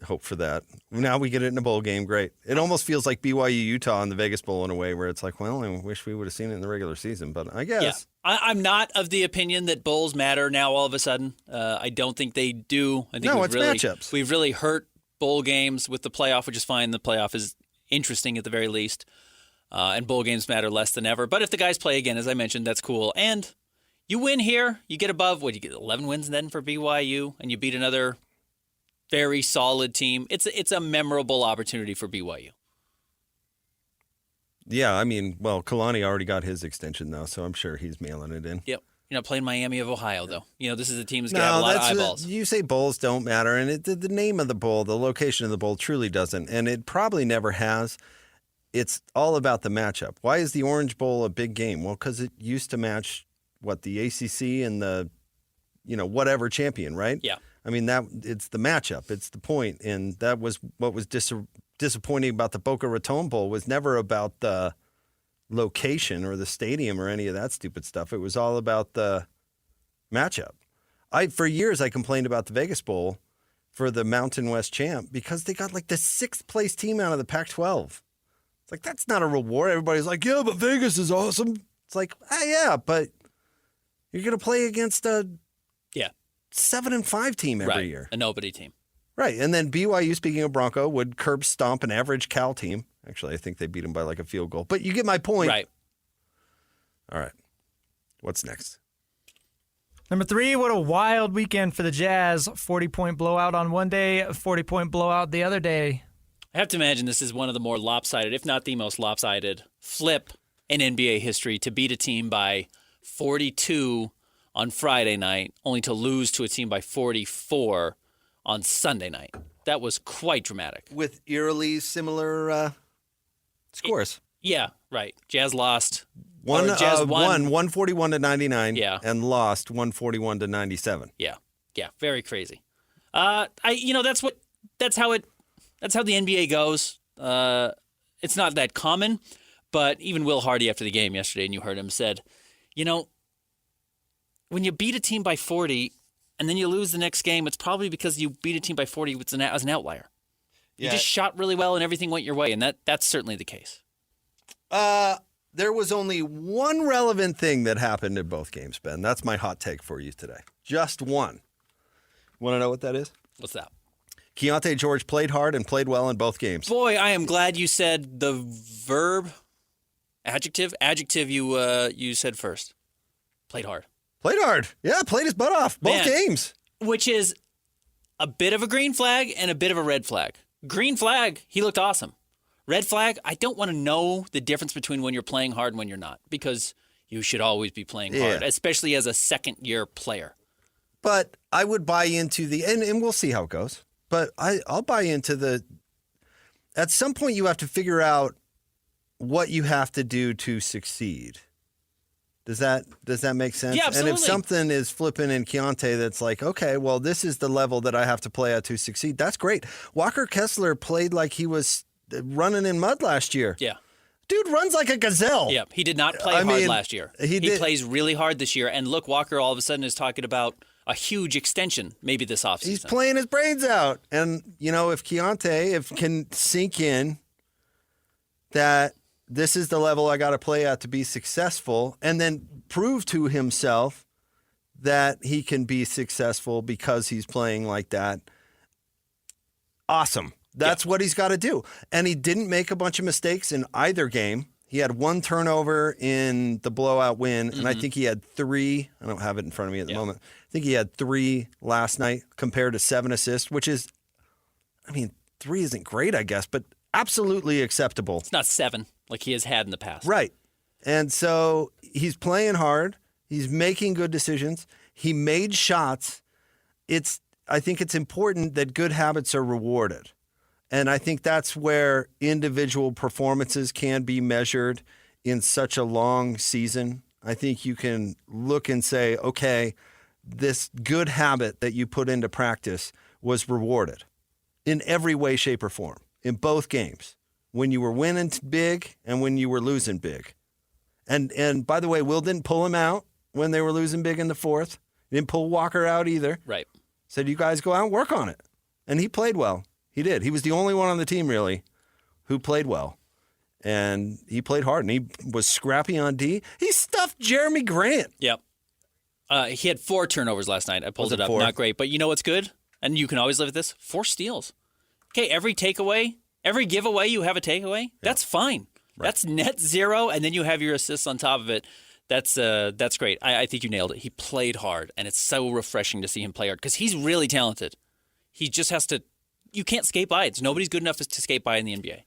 hope for that? Now we get it in a bowl game. Great. It almost feels like BYU Utah in the Vegas Bowl in a way where it's like, well, I wish we would have seen it in the regular season, but I guess. Yeah. I'm not of the opinion that bowls matter now all of a sudden. I don't think they do. I think it's matchups. We've really hurt bowl games with the playoff, which is fine. The playoff is interesting at the very least. And bowl games matter less than ever. But if the guys play again, as I mentioned, that's cool. And you win here, you get above, you get 11 wins then for BYU, and you beat another very solid team. It's a memorable opportunity for BYU. Yeah, I mean, well, Kalani already got his extension though, so I'm sure he's mailing it in. Yep. You're not playing Miami of Ohio though. This is a team that's going to have a lot of eyeballs. You say bowls don't matter, and the name of the bowl, the location of the bowl truly doesn't, and it probably never has. It's all about the matchup. Why is the Orange Bowl a big game? Well, because it used to match the ACC and the whatever champion, right? Yeah. I mean, it's the matchup. It's the point. And that was what was disappointing about the Boca Raton Bowl, was never about the location or the stadium or any of that stupid stuff. It was all about the matchup. For years, I complained about the Vegas Bowl for the Mountain West champ because they got the 6th place team out of the Pac-12. It's like, that's not a reward. Everybody's like, yeah, but Vegas is awesome. It's like, yeah, but you're going to play against a 7-5 team every year. A nobody team. Right. And then BYU, speaking of Bronco, would curb stomp an average Cal team. Actually, I think they beat them by a field goal. But you get my point. Right. All right. What's next? Number 3, what a wild weekend for the Jazz. 40-point blowout on one day, a 40-point blowout the other day. I have to imagine this is one of the more lopsided, if not the most lopsided, flip in NBA history to beat a team by 42 on Friday night, only to lose to a team by 44 on Sunday night. That was quite dramatic. With eerily similar scores. Yeah, right. Jazz lost. Jazz won 141 to 99. Yeah. And lost 141 to 97. Yeah, very crazy. That's That's how the NBA goes. It's not that common, but even Will Hardy after the game yesterday, and you heard him, said, when you beat a team by 40 and then you lose the next game, it's probably because you beat a team by 40 as an outlier. You just shot really well and everything went your way, and that's certainly the case. There was only one relevant thing that happened in both games, Ben. That's my hot take for you today. Just one. Want to know what that is? What's that? Keontae George played hard and played well in both games. Boy, I am glad you said the adjective you said first. Played hard. Played hard. Yeah, played his butt off. Both games. Which is a bit of a green flag and a bit of a red flag. Green flag, he looked awesome. Red flag, I don't want to know the difference between when you're playing hard and when you're not, because you should always be playing hard, especially as a second-year player. But I would buy into and we'll see how it goes, but I'll buy into at some point you have to figure out what you have to do to succeed. Does that make sense? Yeah, absolutely. And if something is flipping in Keontae that's like, okay, well, this is the level that I have to play at to succeed, that's great. Walker Kessler played like he was running in mud last year. Yeah. Dude runs like a gazelle. Yeah, he did not play hard last year. He plays really hard this year. And look, Walker all of a sudden is talking about a huge extension maybe this offseason. He's playing his brains out. And, if Keontae can sink in that this is the level I got to play at to be successful, and then prove to himself that he can be successful because he's playing like that, awesome. That's what he's got to do. And he didn't make a bunch of mistakes in either game. He had one turnover in the blowout win, and I think he had 3. I don't have it in front of me at the moment. I think he had 3 last night compared to 7 assists, which is, 3 isn't great, I guess, but absolutely acceptable. It's not 7 like he has had in the past. Right. And so he's playing hard. He's making good decisions. He made shots. I think it's important that good habits are rewarded. And I think that's where individual performances can be measured in such a long season. I think you can look and say, okay, this good habit that you put into practice was rewarded in every way, shape, or form in both games, when you were winning big and when you were losing big. And by the way, Will didn't pull him out when they were losing big in the fourth. He didn't pull Walker out either. Right. Said, you guys go out and work on it. And he played well. He did. He was the only one on the team, really, who played well. And he played hard, and he was scrappy on D. He stuffed Jeremy Grant. Yep. He had 4 turnovers last night. I pulled it up. 4? Not great. But you know what's good? And you can always live with this? 4 steals. Okay, every takeaway, every giveaway you have a takeaway, that's fine. Right. That's net 0, and then you have your assists on top of it. That's great. I think you nailed it. He played hard, and it's so refreshing to see him play hard because he's really talented. He just has to – you can't skate by it. Nobody's good enough to skate by in the NBA.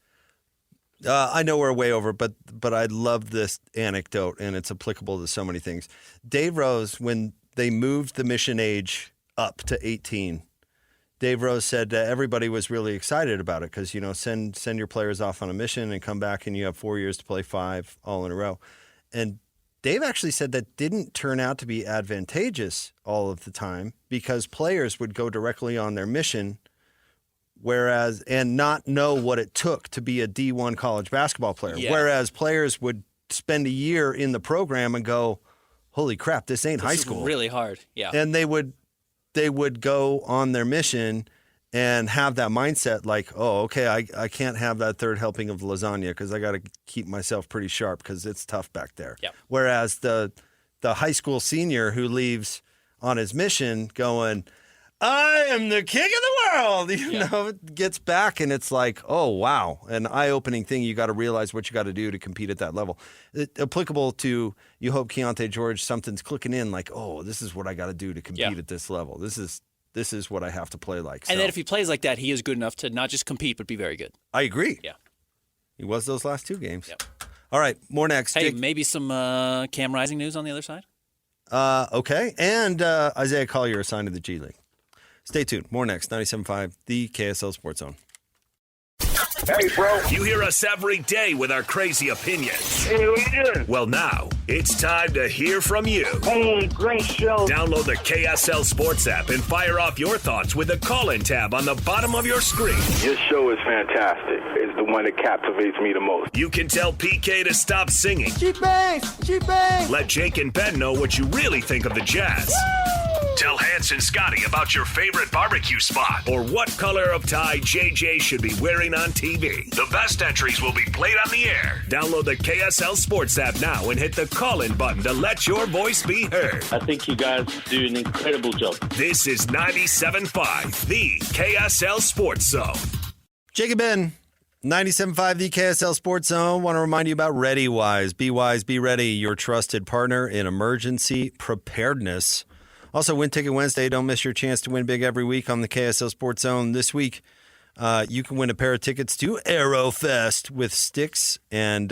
I know we're way over, but I love this anecdote, and it's applicable to so many things. Dave Rose, when they moved the mission age up to 18, Dave Rose said everybody was really excited about it because, send your players off on a mission and come back and you have 4 years to play 5 all in a row. And Dave actually said that didn't turn out to be advantageous all of the time because players would go directly on their mission and not know what it took to be a D1 college basketball player. Yeah. Whereas players would spend a year in the program and go, holy crap, this ain't high school. Is really hard. Yeah. And they would go on their mission and have that mindset like, oh, okay, I can't have that third helping of lasagna because I got to keep myself pretty sharp because it's tough back there. Yep. Whereas the high school senior who leaves on his mission going, I am the king of the world, gets back and it's like, oh, wow, an eye-opening thing. You got to realize what you got to do to compete at that level. Applicable to, you hope Keontae George, something's clicking in like, oh, this is what I got to do to compete at this level. This is what I have to play like. And then if he plays like that, he is good enough to not just compete, but be very good. I agree. Yeah. He was those last 2 games. Yep. All right, more next. Hey, maybe some Cam Rising news on the other side? Okay, and Isaiah Collier assigned to the G League. Stay tuned. More next. 97.5, the KSL Sports Zone. Hey, bro. You hear us every day with our crazy opinions. Hey, what you doing? Well, now it's time to hear from you. Hey, great show. Download the KSL Sports app and fire off your thoughts with the call-in tab on the bottom of your screen. Your show is fantastic. It's the one that captivates me the most. You can tell PK to stop singing. Cheap bangs! Cheap bangs! Let Jake and Ben know what you really think of the Jazz. Tell Hans and Scotty about your favorite barbecue spot or what color of tie JJ should be wearing on TV. The best entries will be played on the air. Download the KSL Sports app now and hit the call-in button to let your voice be heard. I think you guys do an incredible job. This is 97.5, the KSL Sports Zone. Jake and Ben, 97.5, the KSL Sports Zone. Want to remind you about ReadyWise. Be wise, be ready, your trusted partner in emergency preparedness. Also, Win Ticket Wednesday. Don't miss your chance to win big every week on the KSL Sports Zone. This week, you can win a pair of tickets to Aerofest with Styx and,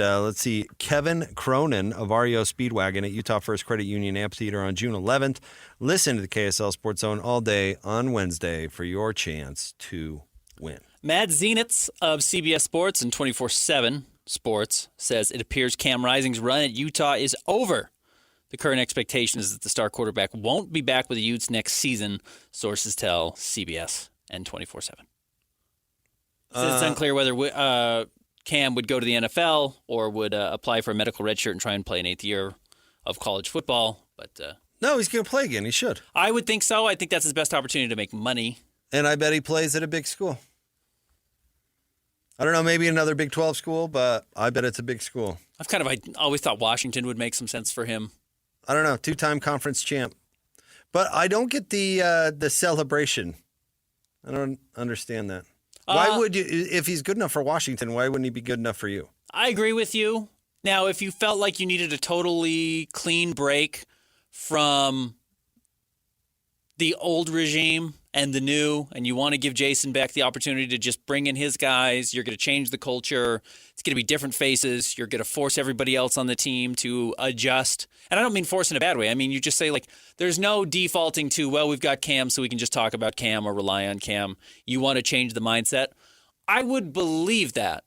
Kevin Cronin of REO Speedwagon at Utah First Credit Union Amphitheater on June 11th. Listen to the KSL Sports Zone all day on Wednesday for your chance to win. Matt Zenitz of CBS Sports and 24/7 Sports says it appears Cam Rising's run at Utah is over. The current expectation is that the star quarterback won't be back with the Utes next season, sources tell CBS and 24/7. It's unclear whether Cam would go to the NFL or would apply for a medical redshirt and try and play an 8th year of college football. But no, he's going to play again. He should. I would think so. I think that's his best opportunity to make money. And I bet he plays at a big school. I don't know, maybe another Big 12 school, but I bet it's a big school. I always thought Washington would make some sense for him. I don't know, 2-time conference champ. But I don't get the celebration. I don't understand that. Why would you, if he's good enough for Washington, why wouldn't he be good enough for you? I agree with you. Now, if you felt like you needed a totally clean break from the old regime and the new, and you want to give Jason Beck the opportunity to just bring in his guys, you're going to change the culture. It's going to be different faces. You're going to force everybody else on the team to adjust. And I don't mean force in a bad way. I mean, you just say, like, there's no defaulting to, well, we've got Cam, so we can just talk about Cam or rely on Cam. You want to change the mindset. I would believe that.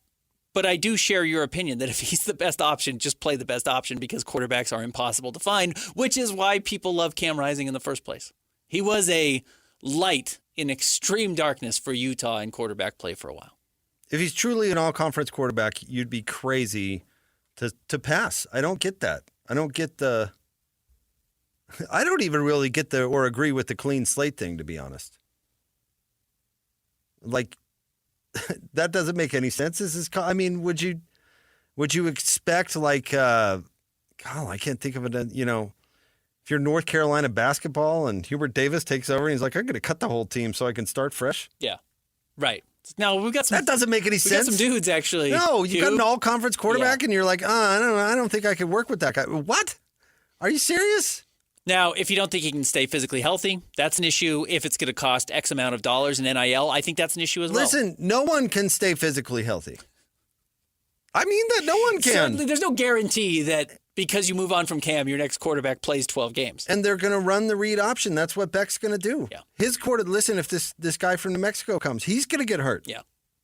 But I do share your opinion that if he's the best option, just play the best option because quarterbacks are impossible to find, which is why people love Cam Rising in the first place. He was a light in extreme darkness for Utah in quarterback play for a while. If he's truly an all-conference quarterback, you'd be crazy to pass. I don't get that. I don't even really get or agree with the clean slate thing, to be honest. Like, that doesn't make any sense. Would you expect, like, I can't think of it, if you're North Carolina basketball and Hubert Davis takes over and he's like, I'm going to cut the whole team so I can start fresh. Yeah, right. Now, we've got some. That doesn't make any sense. Got some dudes, actually. No, you got an all-conference quarterback and you're like, I don't think I could work with that guy. What? Are you serious? Now, if you don't think he can stay physically healthy, that's an issue. If it's going to cost X amount of dollars in NIL, I think that's an issue as well. Listen, no one can stay physically healthy. I mean that no one can. Certainly, there's no guarantee that because you move on from Cam, your next quarterback plays 12 games. And they're going to run the read option. That's what Beck's going to do. Yeah. Listen, if this guy from New Mexico comes, he's going to get hurt. Yeah,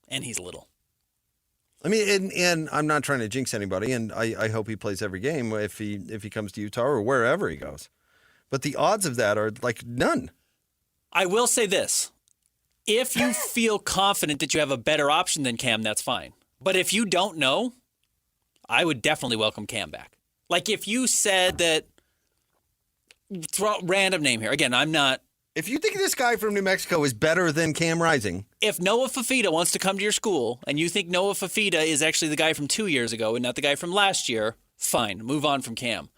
and he's little. I mean, and I'm not trying to jinx anybody, and I hope he plays every game if he comes to Utah or wherever he goes. But the odds of that are like none. I will say this. If you feel confident that you have a better option than Cam, that's fine. But if you don't know, I would definitely welcome Cam back. Like if you said that, throw a random name here. Again, I'm not. If you think this guy from New Mexico is better than Cam Rising. If Noah Fafita wants to come to your school and you think Noah Fafita is actually the guy from 2 years ago and not the guy from last year, fine, move on from Cam.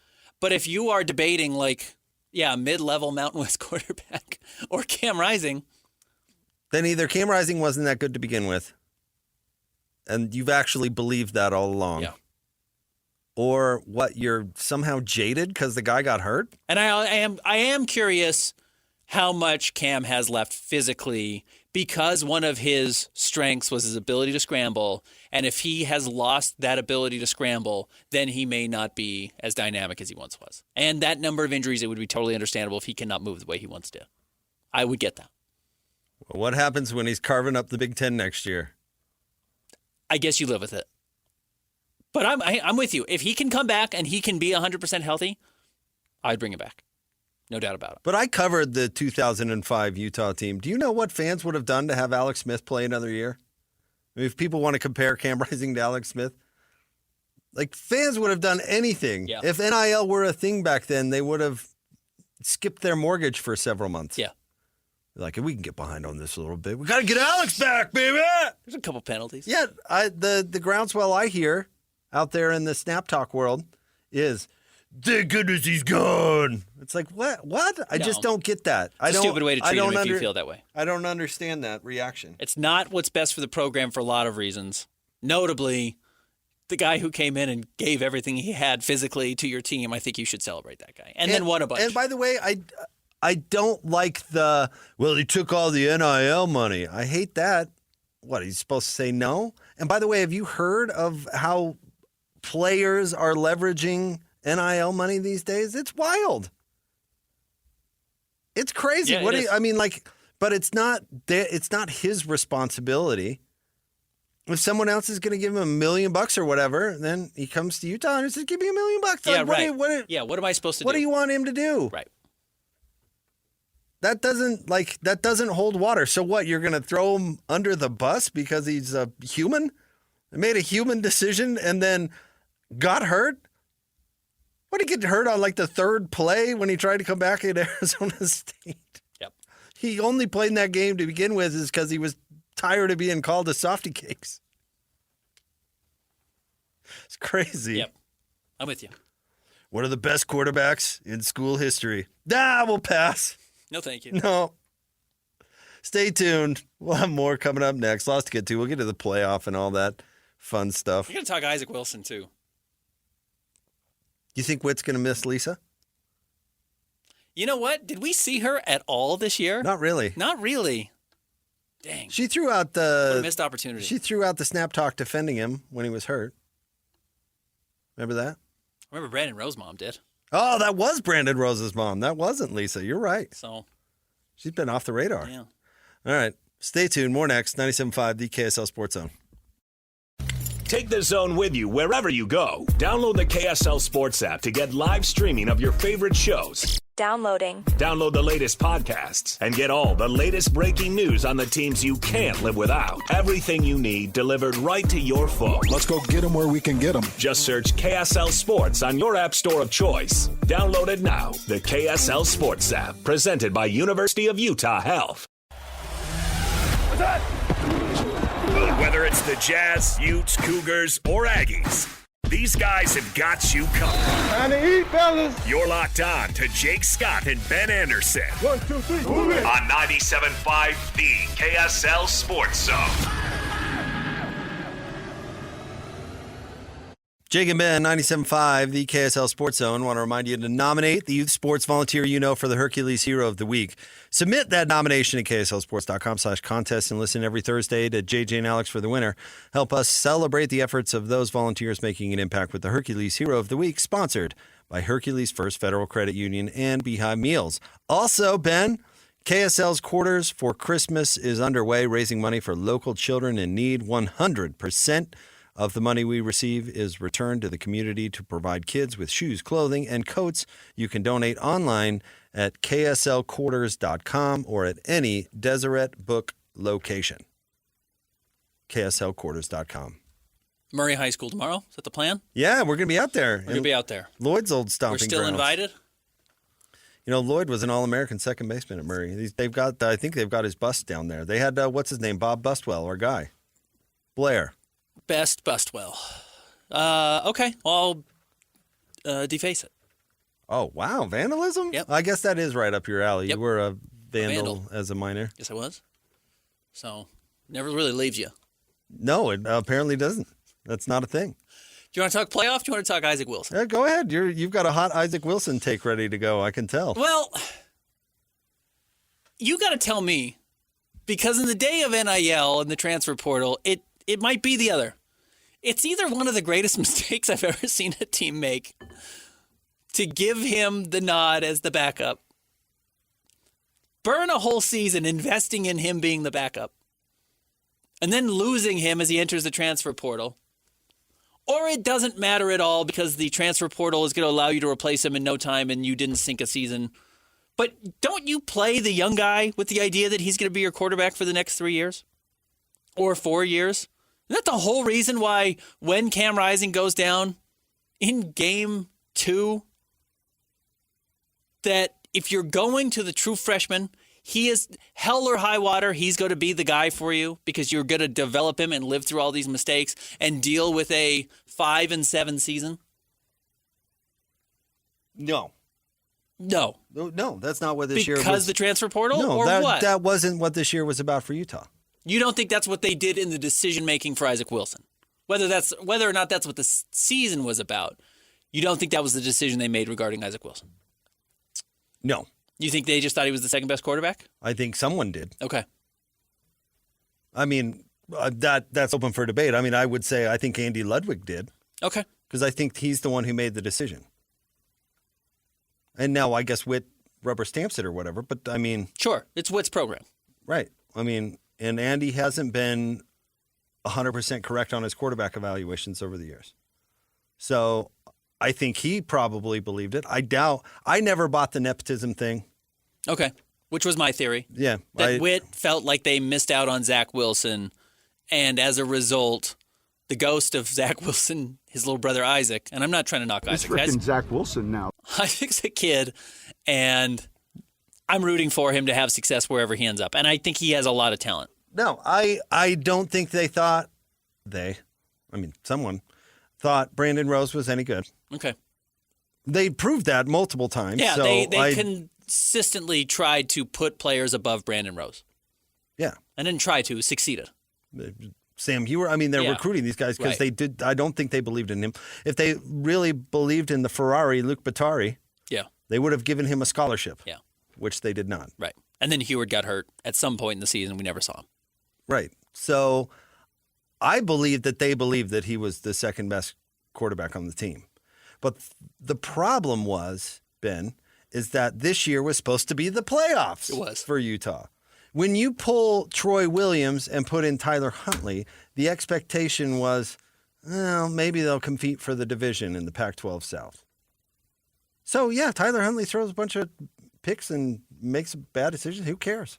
But if you are debating like, mid-level Mountain West quarterback or Cam Rising. Then either Cam Rising wasn't that good to begin with, and you've actually believed that all along. Yeah. Or what, you're somehow jaded because the guy got hurt? And I am curious how much Cam has left physically because one of his strengths was his ability to scramble. And if he has lost that ability to scramble, then he may not be as dynamic as he once was. And that number of injuries, it would be totally understandable if he cannot move the way he once did. I would get that. Well, what happens when he's carving up the Big Ten next year? I guess you live with it. But I'm with you. If he can come back and he can be 100% healthy, I'd bring him back. No doubt about it. But I covered the 2005 Utah team. Do you know what fans would have done to have Alex Smith play another year? I mean, if people want to compare Cam Rising to Alex Smith, like fans would have done anything. Yeah. If NIL were a thing back then, they would have skipped their mortgage for several months. Yeah. Like, we can get behind on this a little bit. We got to get Alex back, baby. There's a couple penalties. Yeah, the groundswell I hear out there in the Snap Talk world is, thank goodness he's gone. It's like, what? I just don't get that. It's a stupid way to treat him if you feel that way. I don't understand that reaction. It's not what's best for the program for a lot of reasons. Notably, the guy who came in and gave everything he had physically to your team, I think you should celebrate that guy. And then won a bunch. And by the way, I don't like he took all the NIL money. I hate that. What, he's supposed to say no? And by the way, have you heard of how players are leveraging NIL money these days? It's wild. It's crazy. Yeah, but it's not his responsibility. If someone else is going to give him $1 million or whatever, then he comes to Utah and says, "Give me $1 million." Yeah, like, right. What am I supposed to do? What do you want him to do? Right. That doesn't hold water. So what? You're going to throw him under the bus because he's a human? He made a human decision and then got hurt? What did he get hurt on like the third play when he tried to come back at Arizona State? Yep. He only played in that game to begin with is because he was tired of being called a softy cakes. It's crazy. Yep. I'm with you. One of the best quarterbacks in school history. We'll pass. No, thank you. No. Stay tuned. We'll have more coming up next. Lots to get to. We'll get to the playoff and all that fun stuff. You're going to talk Isaac Wilson, too. You think Witt's going to miss Lisa? You know what? Did we see her at all this year? Not really. Not really. Dang. She threw out What a missed opportunity. She threw out the snap talk defending him when he was hurt. Remember that? I remember Brandon Rose's mom did. Oh, that was Brandon Rose's mom. That wasn't Lisa. You're right. So she's been off the radar. Yeah. All right. Stay tuned. More next. 97.5, the KSL Sports Zone. Take the Zone with you wherever you go. Download the KSL Sports app to get live streaming of your favorite shows. Downloading. Download the latest podcasts and get all the latest breaking news on the teams you can't live without. Everything you need delivered right to your phone. Let's go get them where we can get them. Just search KSL Sports on your app store of choice. Download it now. The KSL Sports app, presented by University of Utah Health. Whether it's the Jazz, Utes, Cougars, or Aggies, these guys have got you covered. Time to eat, fellas. You're locked on to Jake Scott and Ben Anderson. 1, 2, 3, move it. On 97.5, the KSL Sports Zone. Jake and Ben, 97.5, the KSL Sports Zone. Want to remind you to nominate the youth sports volunteer you know for the Hercules Hero of the Week. Submit that nomination at kslsports.com/contest and listen every Thursday to JJ and Alex for the winner. Help us celebrate the efforts of those volunteers making an impact with the Hercules Hero of the Week, sponsored by Hercules First Federal Credit Union and Beehive Meals. Also, Ben, KSL's Quarters for Christmas is underway, raising money for local children in need. 100% of the money we receive is returned to the community to provide kids with shoes, clothing, and coats. You can donate online at kslquarters.com or at any Deseret Book location. kslquarters.com. Murray High School tomorrow. Is that the plan? Yeah, we're going to be out there. We're going to be out there. Lloyd's old stomping We're still grounds. invited? You know, Lloyd was an All-American second baseman at Murray. I think they've got his bust down there. They had, what's his name, Bob Bustwell, our guy. Blair. Best Bustwell. Okay. Well, I'll deface it. Oh, wow. Vandalism? Yep. I guess that is right up your alley. Yep. You were a vandal as a minor. Yes, I was. So, never really leaves you. No, it apparently doesn't. That's not a thing. Do you want to talk playoff? Do you want to talk Isaac Wilson? Yeah, go ahead. You've got a hot Isaac Wilson take ready to go. I can tell. Well, you got to tell me, because in the day of NIL and the transfer portal, it might be the other. It's either one of the greatest mistakes I've ever seen a team make to give him the nod as the backup, burn a whole season investing in him being the backup, and then losing him as he enters the transfer portal. Or it doesn't matter at all because the transfer portal is going to allow you to replace him in no time and you didn't sink a season. But don't you play the young guy with the idea that he's going to be your quarterback for the next 3 years? Or 4 years? Isn't that the whole reason why when Cam Rising goes down in game 2, that if you're going to the true freshman, he is hell or high water, he's going to be the guy for you because you're going to develop him and live through all these mistakes and deal with a 5-7 season? No. No. No, that's not what this year was. Because the transfer portal? No, or what? That wasn't what this year was about for Utah. You don't think that's what they did in the decision-making for Isaac Wilson? Whether or not that's what the season was about, you don't think that was the decision they made regarding Isaac Wilson? No. You think they just thought he was the second best quarterback? I think someone did. Okay. I mean, that's open for debate. I mean, I would say I think Andy Ludwig did. Okay. Because I think he's the one who made the decision. And now I guess Whit rubber stamps it or whatever, but I mean... Sure, it's Whit's program. Right. I mean, and Andy hasn't been 100% correct on his quarterback evaluations over the years. So I think he probably believed it. I never bought the nepotism thing. Okay, which was my theory. Yeah. That Whit felt like they missed out on Zach Wilson, and as a result, the ghost of Zach Wilson, his little brother Isaac, and I'm not trying to knock Isaac. It's freaking Zach Wilson now. Isaac's a kid, and I'm rooting for him to have success wherever he ends up, and I think he has a lot of talent. No, I don't think they thought someone thought Brandon Rose was any good. Okay. They proved that multiple times. Yeah, so they consistently tried to put players above Brandon Rose. Yeah. And didn't try to, succeeded. Sam Hewer, they're recruiting these guys because they did. I don't think they believed in him. If they really believed in the Ferrari, Luke Batari, they would have given him a scholarship. Yeah. Which they did not. Right. And then Heward got hurt at some point in the season. We never saw him. Right. So I believe that they believed that he was the second best quarterback on the team. But the problem was, Ben, is that this year was supposed to be the playoffs. It was. For Utah. When you pull Troy Williams and put in Tyler Huntley, the expectation was, well, maybe they'll compete for the division in the Pac-12 South. So, yeah, Tyler Huntley throws a bunch of picks and makes bad decisions. Who cares?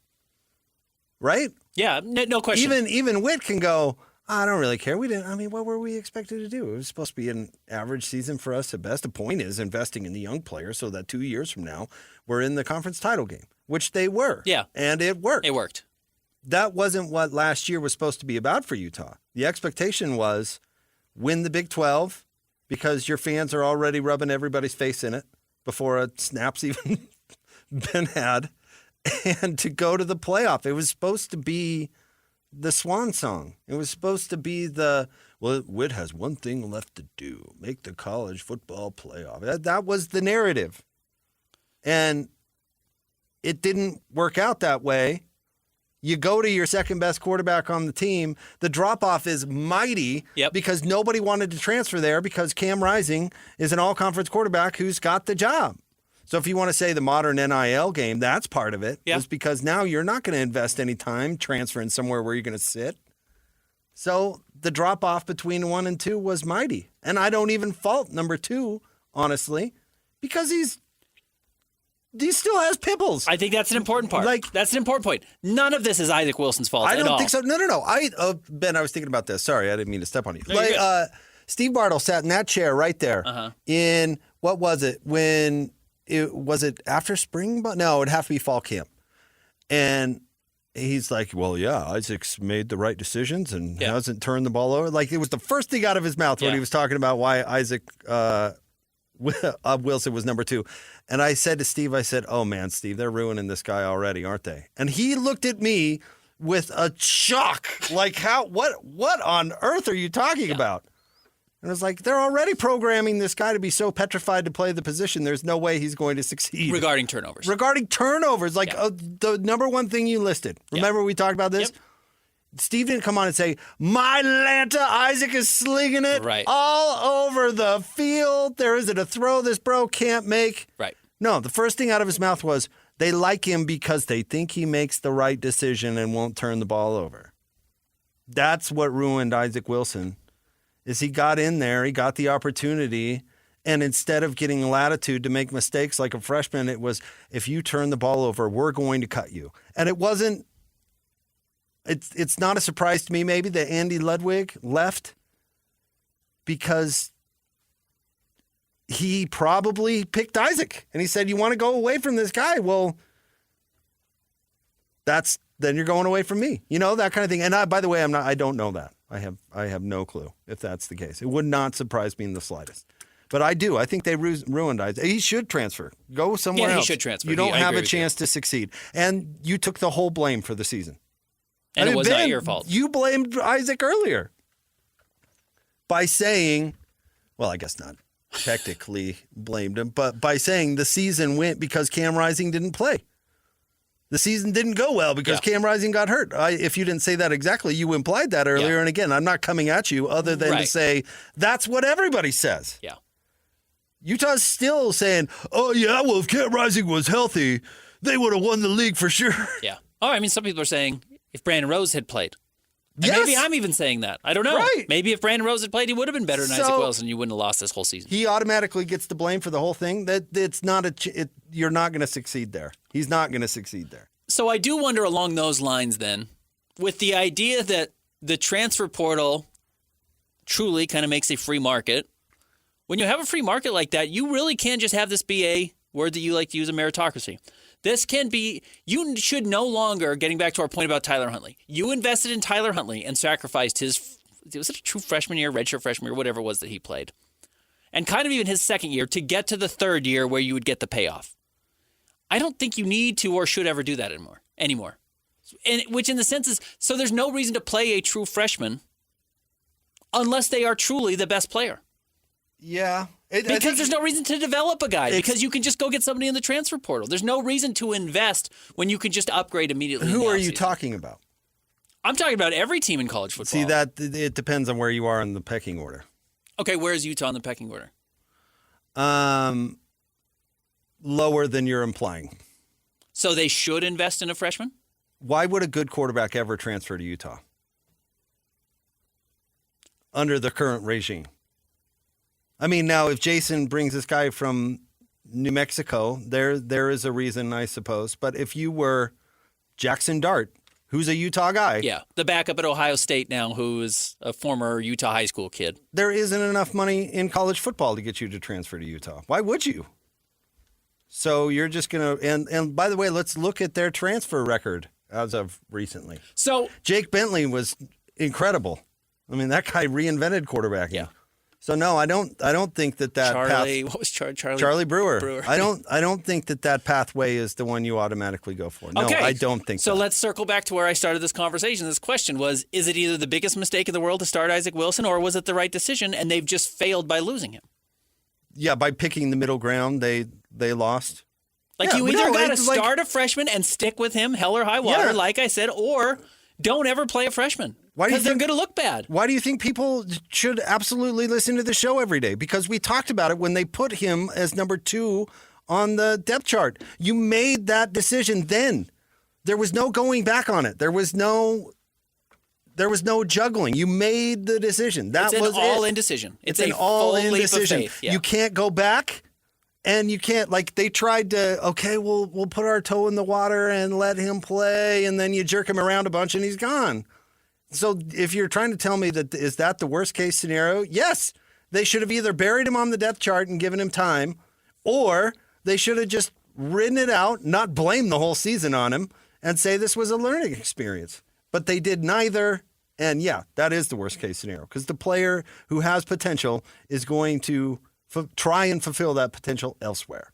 Right? Yeah, no question. Even Whit can go, I don't really care. What were we expected to do? It was supposed to be an average season for us at best. The point is investing in the young players so that 2 years from now, we're in the conference title game, which they were. Yeah. And it worked. It worked. That wasn't what last year was supposed to be about for Utah. The expectation was win the Big 12 because your fans are already rubbing everybody's face in it before a snap's even been had, and to go to the playoff. It was supposed to be the swan song. It was supposed to be Whit has one thing left to do, make the college football playoff. That was the narrative. And it didn't work out that way. You go to your second best quarterback on the team. The drop-off is mighty because nobody wanted to transfer there because Cam Rising is an all-conference quarterback who's got the job. So if you want to say the modern NIL game, that's part of it. Is because now you're not going to invest any time transferring somewhere where you're going to sit. So the drop-off between 1 and 2 was mighty. And I don't even fault number 2, honestly, because he still has pimples. I think that's an important part. That's an important point. None of this is Isaac Wilson's fault I at don't all. think so. No. Ben, I was thinking about this. Sorry, I didn't mean to step on you. No, Steve Bartle sat in that chair right there in, what was it, was it after spring? No, it'd have to be fall camp. And he's like, well, yeah, Isaac's made the right decisions and hasn't turned the ball over. Like, it was the first thing out of his mouth when he was talking about why Isaac Wilson was number 2. And I said to Steve, oh, man, Steve, they're ruining this guy already, aren't they? And he looked at me with a shock. Like, what on earth are you talking about? And I was like, they're already programming this guy to be so petrified to play the position, there's no way he's going to succeed. Regarding turnovers. The number one thing you listed. Remember we talked about this? Steve didn't come on and say, my Lanta, Isaac is slinging it all over the field. There isn't a throw this bro can't make. Right. No, the first thing out of his mouth was, they like him because they think he makes the right decision and won't turn the ball over. That's what ruined Isaac Wilson, is he got in there, he got the opportunity, and instead of getting latitude to make mistakes like a freshman, it was, if you turn the ball over, we're going to cut you. And it wasn't, it's not a surprise to me maybe that Andy Ludwig left, because he probably picked Isaac. And he said, you want to go away from this guy? Well, then you're going away from me. You know, that kind of thing. And by the way, I don't know that. I have no clue if that's the case. It would not surprise me in the slightest. But I do. I think they ruined Isaac. He should transfer. Go somewhere else. He should transfer. You don't have a chance to succeed. And you took the whole blame for the season. And it was not your fault. You blamed Isaac earlier by saying, well, I guess not technically blamed him, but by saying the season went because Cam Rising didn't play. The season didn't go well because Cam Rising got hurt. If you didn't say that exactly, you implied that earlier. Yeah. And again, I'm not coming at you other than to say that's what everybody says. Yeah. Utah's still saying, oh, yeah, well, if Cam Rising was healthy, they would have won the league for sure. Yeah. Oh, I mean, some people are saying if Brandon Rose had played. And yes. Maybe I'm even saying that. I don't know. Right. Maybe if Brandon Rose had played, he would have been better than Isaac Wilson. You wouldn't have lost this whole season. He automatically gets the blame for the whole thing. That it's not you're not going to succeed there. He's not going to succeed there. So I do wonder along those lines then, with the idea that the transfer portal truly kind of makes a free market. When you have a free market like that, you really can't just have this be a word that you like to use, a meritocracy. This can be, you should no longer, getting back to our point about Tyler Huntley, you invested in Tyler Huntley and sacrificed was it a true freshman year, redshirt freshman year, whatever it was that he played, and kind of even his second year to get to the third year where you would get the payoff. I don't think you need to or should ever do that anymore. And which in the sense is, so there's no reason to play a true freshman unless they are truly the best player. Yeah. Because there's no reason to develop a guy, because you can just go get somebody in the transfer portal. There's no reason to invest when you can just upgrade immediately. Who are you talking about? I'm talking about every team in college football. See, that it depends on where you are in the pecking order. Okay, where is Utah in the pecking order? Lower than you're implying. So they should invest in a freshman? Why would a good quarterback ever transfer to Utah under the current regime? I mean, now, if Jason brings this guy from New Mexico, there is a reason, I suppose. But if you were Jackson Dart, who's a Utah guy. Yeah, the backup at Ohio State now, who is a former Utah high school kid. There isn't enough money in college football to get you to transfer to Utah. Why would you? So you're just going to, and by the way, let's look at their transfer record as of recently. So Jake Bentley was incredible. I mean, that guy reinvented quarterbacking. Yeah. So no, I don't think that Charlie. path, What was Charlie? Charlie Brewer. I don't think that pathway is the one you automatically go for. No, okay. I don't think so. that. Let's circle back to where I started this conversation. This question was: is it either the biggest mistake in the world to start Isaac Wilson, or was it the right decision and they've just failed by losing him? Yeah, by picking the middle ground, they lost. Like you either got to start a freshman and stick with him, hell or high water, like I said, or don't ever play a freshman. Because they're going to look bad. Why do you think people should absolutely listen to the show every day? Because we talked about it when they put him as number 2 on the depth chart. You made that decision then. There was no going back on it. There was no juggling. You made the decision. That was an all-in decision. It's an all-in decision. Faith, yeah. You can't go back. And you can't, like, they tried to, okay, we'll put our toe in the water and let him play, and then you jerk him around a bunch and he's gone. So if you're trying to tell me that, is that the worst case scenario? Yes. They should have either buried him on the depth chart and given him time, or they should have just ridden it out, not blame the whole season on him, and say this was a learning experience. But they did neither. And yeah, that is the worst case scenario, because the player who has potential is going to try and fulfill that potential elsewhere.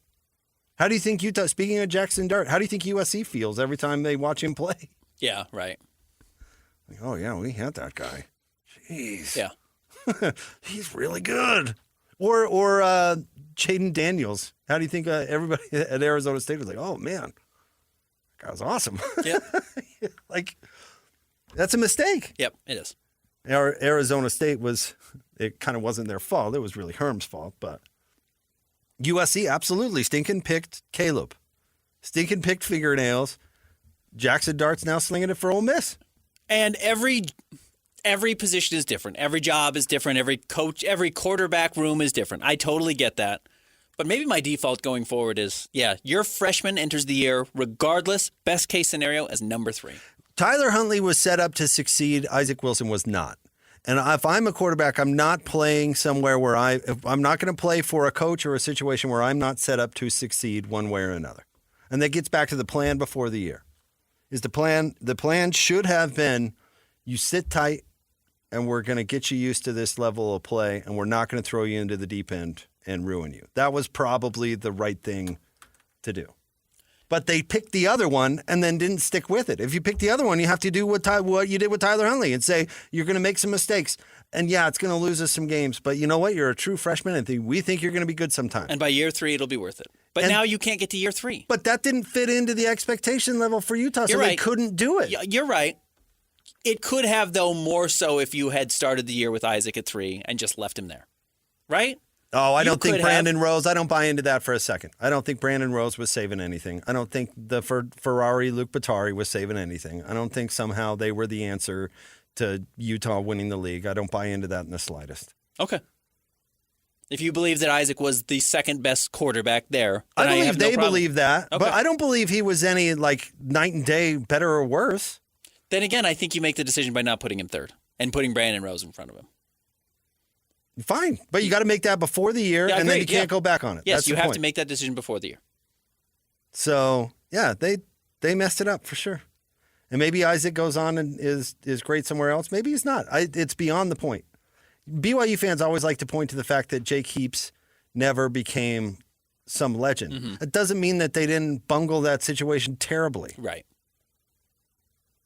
How do you think Utah, speaking of Jackson Dart, how do you think USC feels every time they watch him play? Yeah, right. Like, oh, yeah, we had that guy. Jeez. Yeah. He's really good. Or Jaden Daniels. How do you think everybody at Arizona State was like, oh, man, that guy was awesome. Yeah. Like, that's a mistake. Yep, it is. Arizona State it kind of wasn't their fault. It was really Herm's fault. But USC absolutely stinking picked Caleb. Stinking picked fingernails. Jackson Dart's now slinging it for Ole Miss. And every every position is different. Every job is different. Every coach, every quarterback room is different. I totally get that. But maybe my default going forward is, your freshman enters the year regardless, best case scenario, as number 3. Tyler Huntley was set up to succeed. Isaac Wilson was not. And if I'm a quarterback, I'm not playing somewhere where I'm not going to play for a coach or a situation where I'm not set up to succeed one way or another. And that gets back to the plan before the year. The plan should have been, you sit tight and we're going to get you used to this level of play and we're not going to throw you into the deep end and ruin you. That was probably the right thing to do. But they picked the other one and then didn't stick with it. If you pick the other one, you have to do what you did with Tyler Huntley and say, you're going to make some mistakes. And it's going to lose us some games. But you know what? You're a true freshman and we think you're going to be good sometime. And by year 3, it'll be worth it. But now you can't get to year 3. But that didn't fit into the expectation level for Utah, so they couldn't do it. You're right. It could have, though, more so if you had started the year with Isaac at 3 and just left him there. Right? Oh, I don't think Brandon Rose, I don't buy into that for a second. I don't think Brandon Rose was saving anything. I don't think the Ferrari Luke Batari was saving anything. I don't think somehow they were the answer to Utah winning the league. I don't buy into that in the slightest. Okay. If you believe that Isaac was the second best quarterback there, then I believe have no they problem. believe that, Okay. but I don't believe he was any night and day better or worse. Then again, I think you make the decision by not putting him third and putting Brandon Rose in front of him. Fine, but you got to make that before the year, and then you can't go back on it. Yes, That's you the have point. to make that decision before the year. So, they messed it up for sure. And maybe Isaac goes on and is great somewhere else. Maybe he's not. It's beyond the point. BYU fans always like to point to the fact that Jake Heaps never became some legend. Mm-hmm. It doesn't mean that they didn't bungle that situation terribly. Right.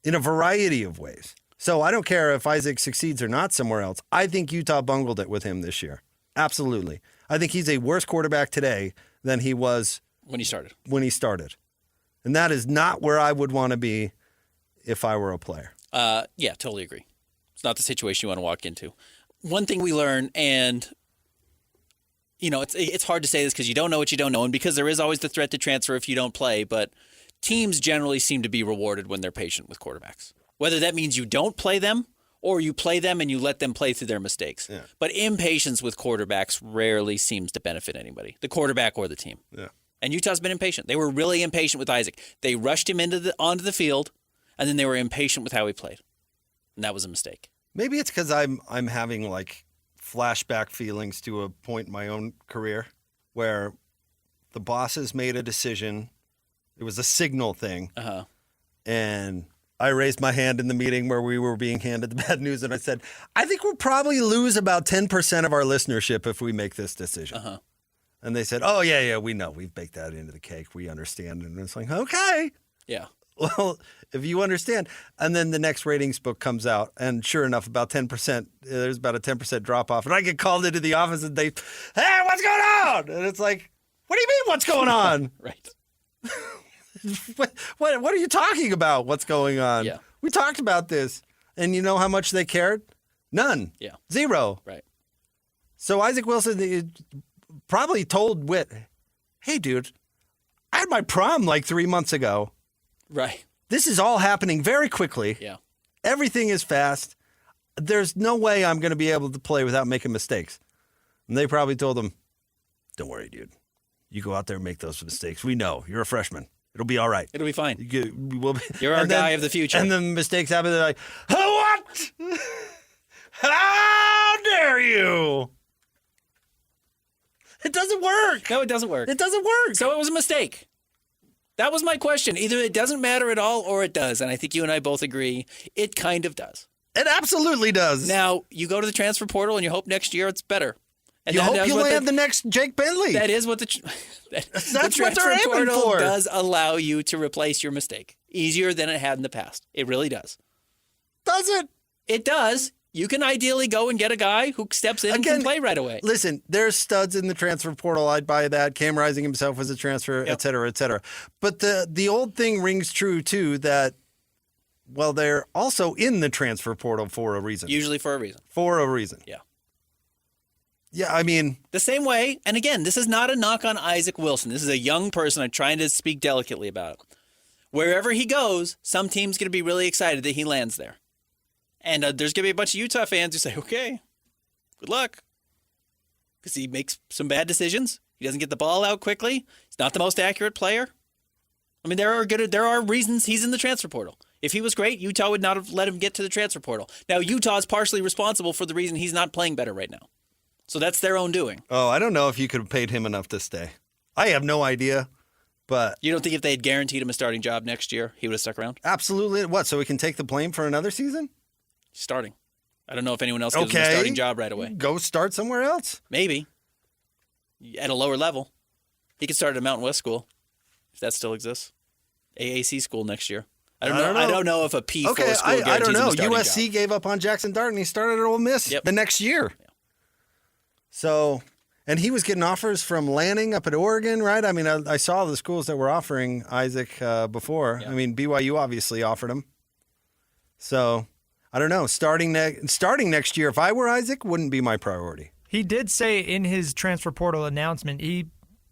In a variety of ways. So I don't care if Isaac succeeds or not somewhere else. I think Utah bungled it with him this year. Absolutely. I think he's a worse quarterback today than he was when he started. And that is not where I would want to be if I were a player. Yeah, totally agree. It's not the situation you want to walk into. One thing we learn, and it's hard to say this because you don't know what you don't know, and because there is always the threat to transfer if you don't play, but teams generally seem to be rewarded when they're patient with quarterbacks. Whether that means you don't play them or you play them and you let them play through their mistakes. Yeah. But impatience with quarterbacks rarely seems to benefit anybody, the quarterback or the team. Yeah. And Utah's been impatient. They were really impatient with Isaac. They rushed him onto the field, and then they were impatient with how he played. And that was a mistake. Maybe it's because I'm having flashback feelings to a point in my own career where the bosses made a decision. It was a signal thing. Uh-huh. And I raised my hand in the meeting where we were being handed the bad news, and I said, I think we'll probably lose about 10% of our listenership if we make this decision. Uh-huh. And they said, oh, yeah, we know. We've baked that into the cake. We understand. And it's like, okay. Yeah. Well, if you understand. And then the next ratings book comes out, and sure enough, about 10%, there's about a 10% drop-off. And I get called into the office, and hey, what's going on? And it's like, what do you mean, what's going on? Right. What are you talking about? What's going on? Yeah. We talked about this. And you know how much they cared? None. Yeah. Zero. Right. So Isaac Wilson probably told Whit, hey, dude, I had my prom 3 months ago. Right. This is all happening very quickly. Yeah. Everything is fast. There's no way I'm going to be able to play without making mistakes. And they probably told him, don't worry, dude. You go out there and make those mistakes. We know. You're a freshman. It'll be all right. It'll be fine. You're our guy of the future. And then mistakes happen. They're like, what? How dare you? It doesn't work. No, it doesn't work. It doesn't work. So it was a mistake. That was my question. Either it doesn't matter at all or it does. And I think you and I both agree it kind of does. It absolutely does. Now, you go to the transfer portal and you hope next year it's better. And you hope you land the next Jake Bentley. That is what the That's what they're aiming portal for. Does allow you to replace your mistake easier than it had in the past. It really does. Does it? It does. You can ideally go and get a guy who steps in and can play right away. Listen, there's studs in the transfer portal. I'd buy that. Cam Rising himself was a transfer, et cetera, et cetera. But the old thing rings true, too, that, well, they're also in the transfer portal for a reason. Usually for a reason. For a reason. Yeah. Yeah, I mean. The same way, and again, this is not a knock on Isaac Wilson. This is a young person. I'm trying to speak delicately about it. Wherever he goes, some team's going to be really excited that he lands there. And there's going to be a bunch of Utah fans who say, okay, good luck. Because he makes some bad decisions. He doesn't get the ball out quickly. He's not the most accurate player. I mean, there are reasons he's in the transfer portal. If he was great, Utah would not have let him get to the transfer portal. Now, Utah is partially responsible for the reason he's not playing better right now. So that's their own doing. Oh, I don't know if you could have paid him enough to stay. I have no idea, but... You don't think if they had guaranteed him a starting job next year, he would have stuck around? Absolutely. What, so he can take the blame for another season? Starting. I don't know if anyone else gives him a starting job right away. Go start somewhere else. Maybe. At a lower level. He could start at a Mountain West school, if that still exists. AAC school next year. I don't know if a P4 school guarantees I don't know. him a starting USC job. gave up on Jackson Dart, and he started at Ole Miss the next year. Yeah. So, and he was getting offers from Lanning up at Oregon, right? I mean, I saw the schools that were offering Isaac before. Yeah. I mean, BYU obviously offered him. So, I don't know. Starting next year, if I were Isaac, wouldn't be my priority. He did say in his transfer portal announcement, he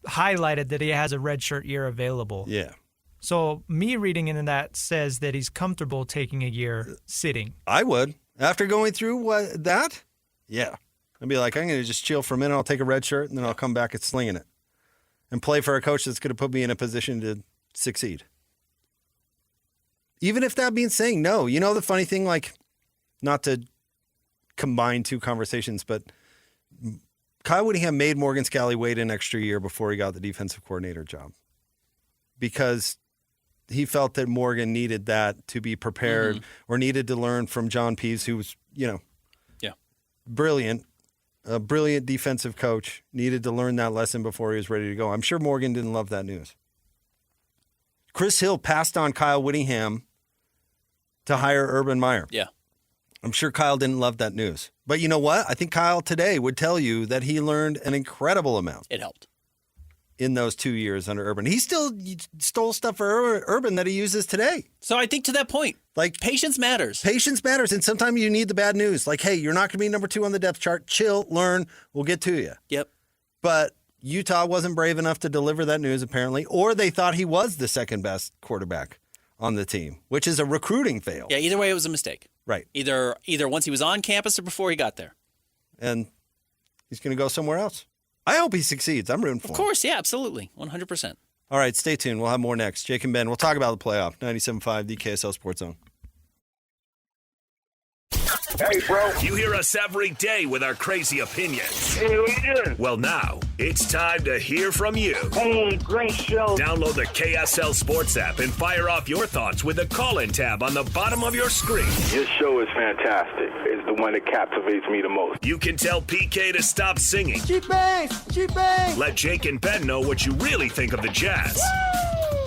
highlighted that he has a redshirt year available. Yeah. So me reading into that says that he's comfortable taking a year sitting. I would. After going through that, yeah. I'd be like, I'm going to just chill for a minute. I'll take a red shirt, and then I'll come back at slinging it and play for a coach that's going to put me in a position to succeed. Even if that means saying no. You know the funny thing, like, not to combine two conversations, but Kyle Whittingham made Morgan Scalley wait an extra year before he got the defensive coordinator job because he felt that Morgan needed that to be prepared or needed to learn from John Pease, who was, brilliant, a brilliant defensive coach, needed to learn that lesson before he was ready to go. I'm sure Morgan didn't love that news. Chris Hill passed on Kyle Whittingham to hire Urban Meyer. Yeah. I'm sure Kyle didn't love that news. But you know what? I think Kyle today would tell you that he learned an incredible amount. It helped. In those 2 years under Urban. He still stole stuff for Urban that he uses today. So I think to that point, like patience matters. Patience matters. And sometimes you need the bad news. Like, hey, you're not going to be number 2 on the depth chart. Chill, learn. We'll get to you. Yep. But Utah wasn't brave enough to deliver that news, apparently, or they thought he was the second best quarterback on the team, which is a recruiting fail. Yeah, either way, it was a mistake. Right. Either once he was on campus or before he got there. And he's going to go somewhere else. I hope he succeeds. I'm rooting for him. Of course, yeah, absolutely. 100%. All right, stay tuned. We'll have more next. Jake and Ben, we'll talk about the playoff. 97.5, the KSL Sports Zone. Hey, bro. You hear us every day with our crazy opinions. Hey, what you doing? Well, now, it's time to hear from you. Hey, great show. Download the KSL Sports app and fire off your thoughts with the call-in tab on the bottom of your screen. Your show is fantastic. It's the one that captivates me the most. You can tell PK to stop singing. G-Bang! G-Bang! Let Jake and Ben know what you really think of the Jazz.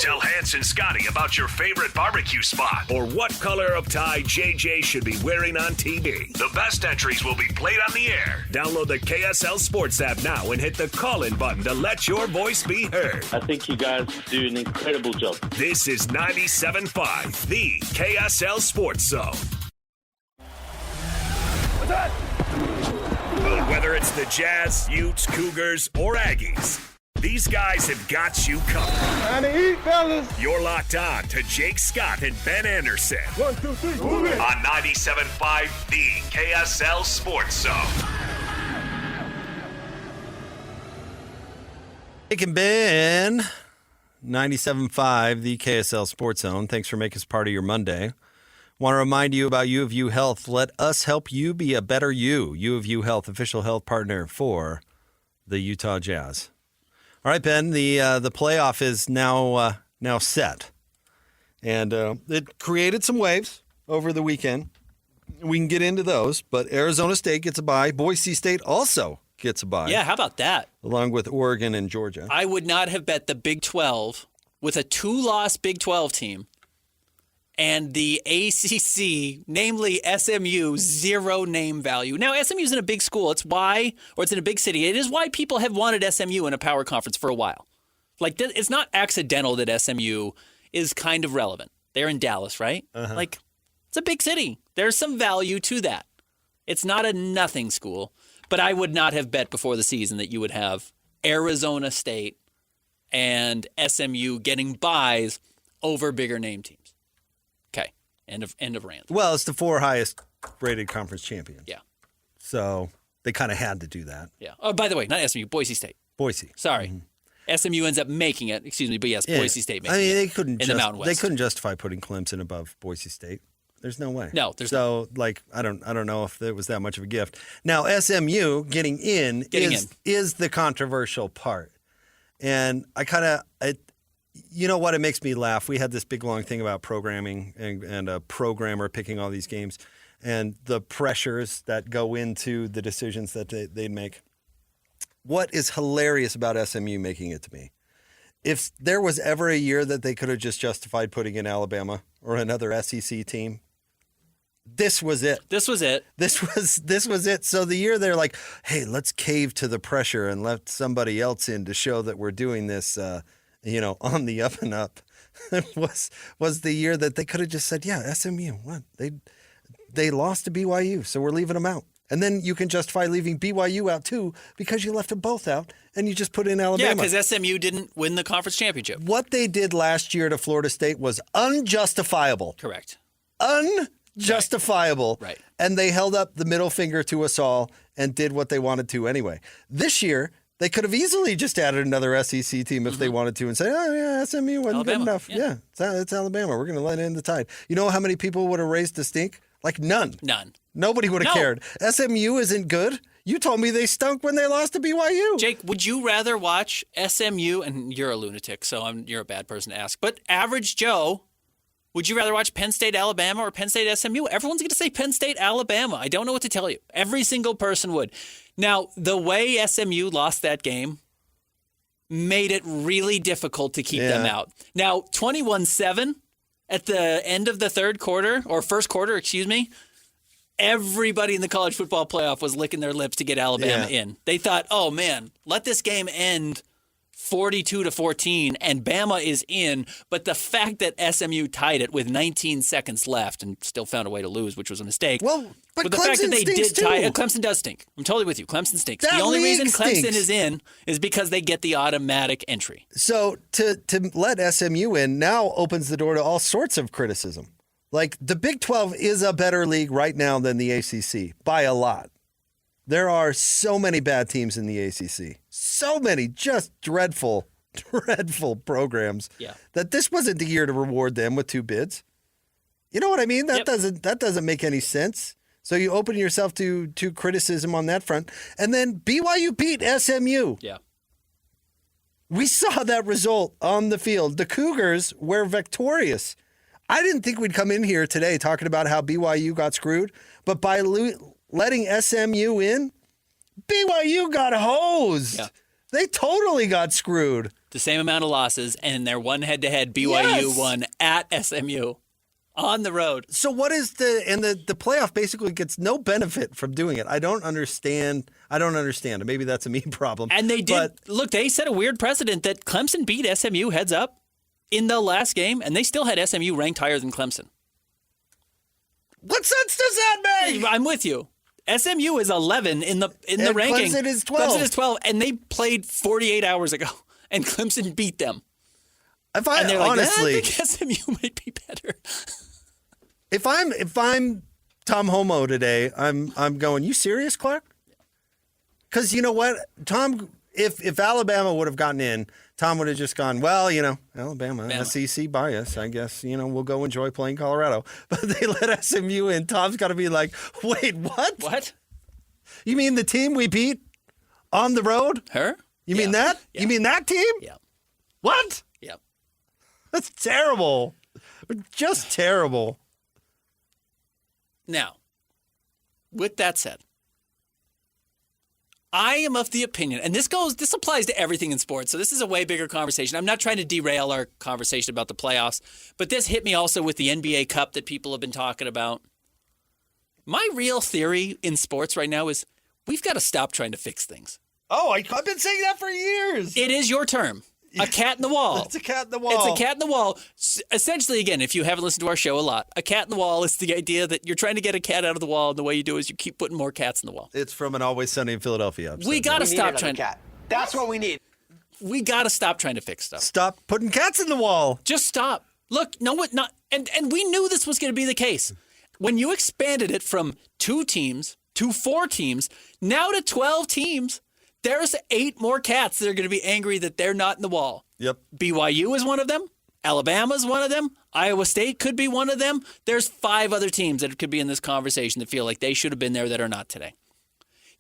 Tell Hans and Scotty about your favorite barbecue spot or what color of tie JJ should be wearing on TV. The best entries will be played on the air. Download the KSL Sports app now and hit the call-in button to let your voice be heard. I think you guys do an incredible job. This is 97.5, the KSL Sports Zone. What's that? Whether it's the Jazz, Utes, Cougars, or Aggies, these guys have got you covered. Time to eat, fellas. You're locked on to Jake Scott and Ben Anderson. 1, 2, 3, move it. On 97.5, the KSL Sports Zone. Jake and Ben, 97.5, the KSL Sports Zone. Thanks for making us part of your Monday. Want to remind you about U of U Health. Let us help you be a better you. U of U Health, official health partner for the Utah Jazz. All right, Ben, the playoff is now set. And it created some waves over the weekend. We can get into those, but Arizona State gets a bye. Boise State also gets a bye. Yeah, how about that? Along with Oregon and Georgia. I would not have bet the Big 12 with a 2-loss Big 12 team and the ACC, namely SMU, zero name value. Now, SMU's in a big school. It's in a big city. It is why people have wanted SMU in a power conference for a while. Like, it's not accidental that SMU is kind of relevant. They're in Dallas, right? Uh-huh. Like, it's a big city. There's some value to that. It's not a nothing school. But I would not have bet before the season that you would have Arizona State and SMU getting buys over bigger name teams. Okay, end of rant. Well, it's the 4 highest rated conference champions. Yeah. So they kind of had to do that. Yeah. Oh, by the way, not SMU, Boise State. Boise. Sorry. SMU ends up making it. Excuse me, but yes, Boise State making it. They couldn't in the Mountain West. They couldn't justify putting Clemson above Boise State. There's no way. No, there's so like I don't know if it was that much of a gift. Now SMU getting in is the controversial part, and I kind of you know what, it makes me laugh. We had this big long thing about programming and a programmer picking all these games, and the pressures that go into the decisions that they'd make. What is hilarious about SMU making it to me? If there was ever a year that they could have just justified putting in Alabama or another SEC team, this was it. This was it. This was it. So the year they're like, hey, let's cave to the pressure and let somebody else in to show that we're doing this, on the up and up, was the year that they could have just said, yeah, SMU, what? They lost to BYU, so we're leaving them out. And then you can justify leaving BYU out too because you left them both out and you just put in Alabama. Yeah, because SMU didn't win the conference championship. What they did last year to Florida State was unjustifiable. Correct. Unjustifiable. Right. And they held up the middle finger to us all and did what they wanted to anyway. This year, they could have easily just added another SEC team if they wanted to and say, oh, yeah, SMU wasn't good enough. Yeah, it's Alabama. We're going to let in the tide. You know how many people would have raised the stink? Like none. Nobody would have cared. SMU isn't good. You told me they stunk when they lost to BYU. Jake, would you rather watch SMU, and you're a lunatic, so you're a bad person to ask, but average Joe, would you rather watch Penn State, Alabama, or Penn State, SMU? Everyone's going to say Penn State, Alabama. I don't know what to tell you. Every single person would. Now, the way SMU lost that game made it really difficult to keep them out. Now, 21-7 at the end of the third quarter, or first quarter, excuse me, everybody in the college football playoff was licking their lips to get Alabama in. They thought, oh, man, let this game end 42-14, and Bama is in. But the fact that SMU tied it with 19 seconds left and still found a way to lose, which was a mistake. Well, but the Clemson fact that they did tie too. Clemson does stink. I'm totally with you. Clemson stinks. That The only reason league Clemson stinks. is in is because they get the automatic entry. So to let SMU in now opens the door to all sorts of criticism. Like the Big 12 is a better league right now than the ACC by a lot. There are so many bad teams in the ACC. So many just dreadful programs. Yeah. That this wasn't the year to reward them with 2 bids. You know what I mean? That doesn't make any sense. So you open yourself to criticism on that front. And then BYU beat SMU. Yeah. We saw that result on the field. The Cougars were victorious. I didn't think we'd come in here today talking about how BYU got screwed, but by letting SMU in, BYU got hosed. Yeah. They totally got screwed. The same amount of losses, and their one head-to-head BYU won at SMU on the road. So what is the playoff basically gets no benefit from doing it. I don't understand. Maybe that's a me problem. And they did. Look, they set a weird precedent that Clemson beat SMU heads up in the last game, and they still had SMU ranked higher than Clemson. What sense does that make? I'm with you. SMU is 11 in the ranking. Clemson is 12. Clemson is 12, and they played 48 hours ago, and Clemson beat them. And they're honestly, like, I think SMU might be better. If I'm Tom Homo today, I'm going, you serious, Clark? Because you know what, Tom, if Alabama would have gotten in, Tom would have just gone, well, Alabama. SEC bias, I guess, we'll go enjoy playing Colorado. But they let SMU in. Tom's got to be like, wait, what? What? You mean the team we beat on the road? Her? You mean that? Yeah. You mean that team? Yeah. What? Yeah. That's terrible. Just terrible. Now, with that said, I am of the opinion, and this applies to everything in sports, so this is a way bigger conversation. I'm not trying to derail our conversation about the playoffs, but this hit me also with the NBA Cup that people have been talking about. My real theory in sports right now is we've got to stop trying to fix things. Oh, I've been saying that for years. It is your term. A cat in the wall. It's a cat in the wall. It's a cat in the wall. Essentially, again, if you haven't listened to our show a lot, a cat in the wall is the idea that you're trying to get a cat out of the wall, and the way you do is you keep putting more cats in the wall. It's from an Always Sunny in Philadelphia episode. We got to stop trying to... cat. That's what we need. We got to stop trying to fix stuff. Stop putting cats in the wall. Just stop. Look, no, what not, and we knew this was going to be the case. when you expanded it from 2 teams to 4 teams, now to 12 teams, there's 8 more cats that are going to be angry that they're not in the wall. Yep. BYU is one of them. Alabama's one of them. Iowa State could be one of them. There's 5 other teams that could be in this conversation that feel like they should have been there that are not today.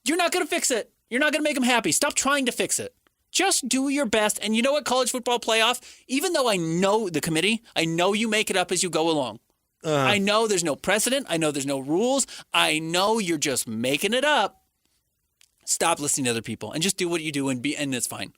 You're not going to fix it. You're not going to make them happy. Stop trying to fix it. Just do your best. And you know what, college football playoff, even though I know the committee, I know you make it up as you go along. I know there's no precedent. I know there's no rules. I know you're just making it up. Stop listening to other people and just do what you do and it's fine.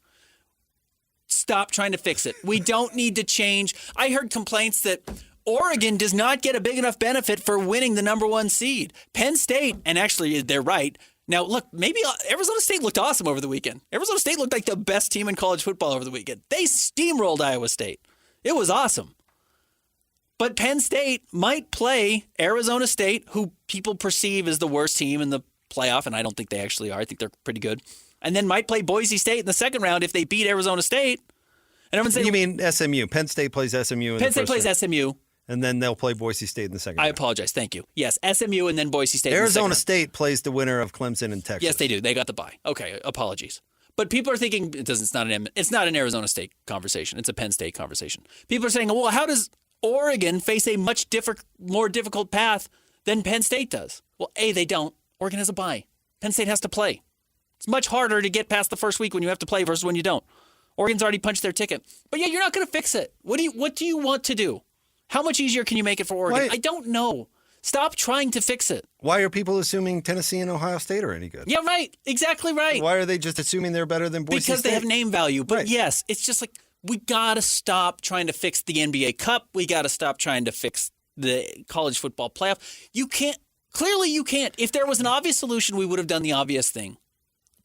Stop trying to fix it. We don't need to change. I heard complaints that Oregon does not get a big enough benefit for winning the number 1 seed. Penn State, and actually they're right. Now, look, maybe Arizona State looked awesome over the weekend. Arizona State looked like the best team in college football over the weekend. They steamrolled Iowa State. It was awesome. But Penn State might play Arizona State, who people perceive as the worst team in the playoff, and I don't think they actually are. I think they're pretty good. And then might play Boise State in the second round if they beat Arizona State. And everyone's saying, you mean SMU? Penn State plays SMU. Penn State plays SMU. And then they'll play Boise State in the second round. I apologize. Thank you. Yes, SMU and then Boise State. Arizona State plays the winner of Clemson and Texas. Yes, they do. They got the bye. Okay, apologies. But people are thinking it's not an Arizona State conversation. It's a Penn State conversation. People are saying, well, how does Oregon face a much more difficult path than Penn State does? Well, A, they don't. Oregon has a bye. Penn State has to play. It's much harder to get past the first week when you have to play versus when you don't. Oregon's already punched their ticket. But yeah, you're not going to fix it. What do you want to do? How much easier can you make it for Oregon? I don't know. Stop trying to fix it. Why are people assuming Tennessee and Ohio State are any good? Yeah, right. Exactly right. Why are they just assuming they're better than Boise State? Because they have name value. But yes, it's just like we got to stop trying to fix the NBA Cup. We got to stop trying to fix the college football playoff. You can't. Clearly, you can't. If there was an obvious solution, we would have done the obvious thing.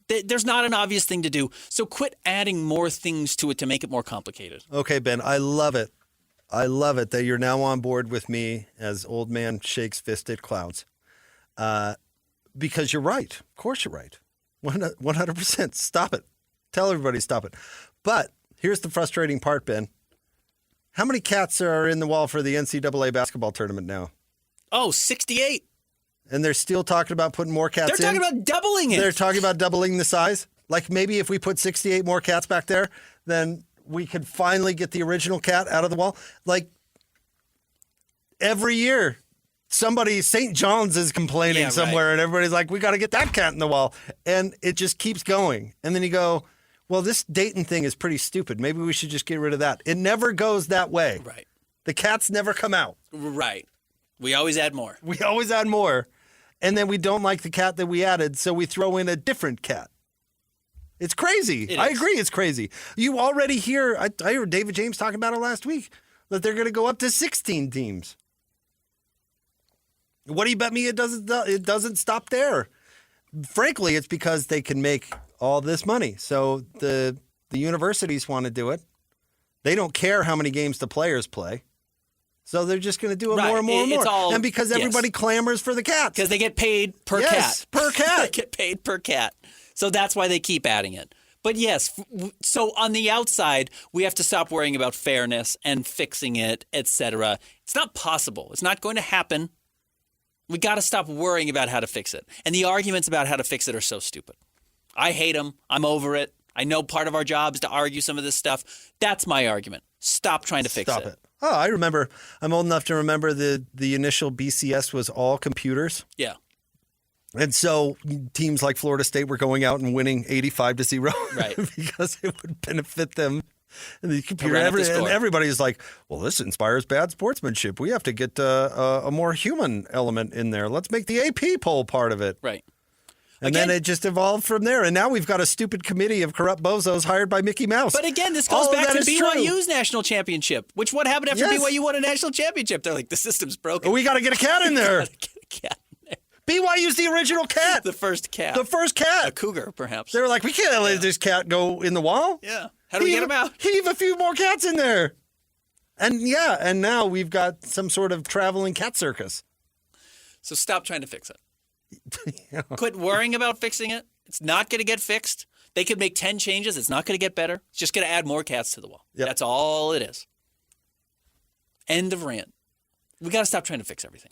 There's not an obvious thing to do. So quit adding more things to it to make it more complicated. Okay, Ben, I love it. I love it that you're now on board with me as old man shakes fist at clouds. Because you're right. Of course you're right. 100%. Stop it. Tell everybody stop it. But here's the frustrating part, Ben. How many cats are in the wall for the NCAA basketball tournament now? Oh, 68. And they're still talking about putting more cats in? They're talking about doubling it. They're talking about doubling the size? Like maybe if we put 68 more cats back there, then we could finally get the original cat out of the wall. Like every year, St. John's is complaining somewhere, and everybody's like, we got to get that cat in the wall. And it just keeps going. And then you go, well, this Dayton thing is pretty stupid. Maybe we should just get rid of that. It never goes that way. Right. The cats never come out. Right. We always add more. We always add more. And then we don't like the cat that we added, so we throw in a different cat. It's crazy. I agree it's crazy. You already hear, I heard David James talking about it last week, that they're going to go up to 16 teams. What do you bet me it doesn't stop there? Frankly, it's because they can make all this money. So the universities want to do it. They don't care how many games the players play. So they're just going to do it more and more and more. And because everybody clamors for the cats. Because they get paid per cat. Yes, per cat. They get paid per cat. So that's why they keep adding it. But yes, so on the outside, we have to stop worrying about fairness and fixing it, etc. It's not possible. It's not going to happen. We got to stop worrying about how to fix it. And the arguments about how to fix it are so stupid. I hate them. I'm over it. I know part of our job is to argue some of this stuff. That's my argument. Stop trying to fix it. Stop it. Oh, I remember. I'm old enough to remember the initial BCS was all computers. Yeah. And so teams like Florida State were going out and winning 85-0, right? Because it would benefit them. And the computer, and everybody's like, "Well, this inspires bad sportsmanship. We have to get a more human element in there. Let's make the AP poll part of it." Right. And then it just evolved from there. And now we've got a stupid committee of corrupt bozos hired by Mickey Mouse. But again, this goes back to BYU's national championship. What happened after BYU won a national championship? They're like, the system's broken. We got to get a cat in there. BYU's the original cat. The first cat. The first cat. A cougar, perhaps. They were like, we can't let this cat go in the wall. Yeah. How do we get him out? Heave a few more cats in there. And and now we've got some sort of traveling cat circus. So stop trying to fix it. Quit worrying about fixing it. It's not going to get fixed. They could make 10 changes. It's not going to get better. It's just going to add more cats to the wall. Yep. That's all it is. End of rant. We got to stop trying to fix everything.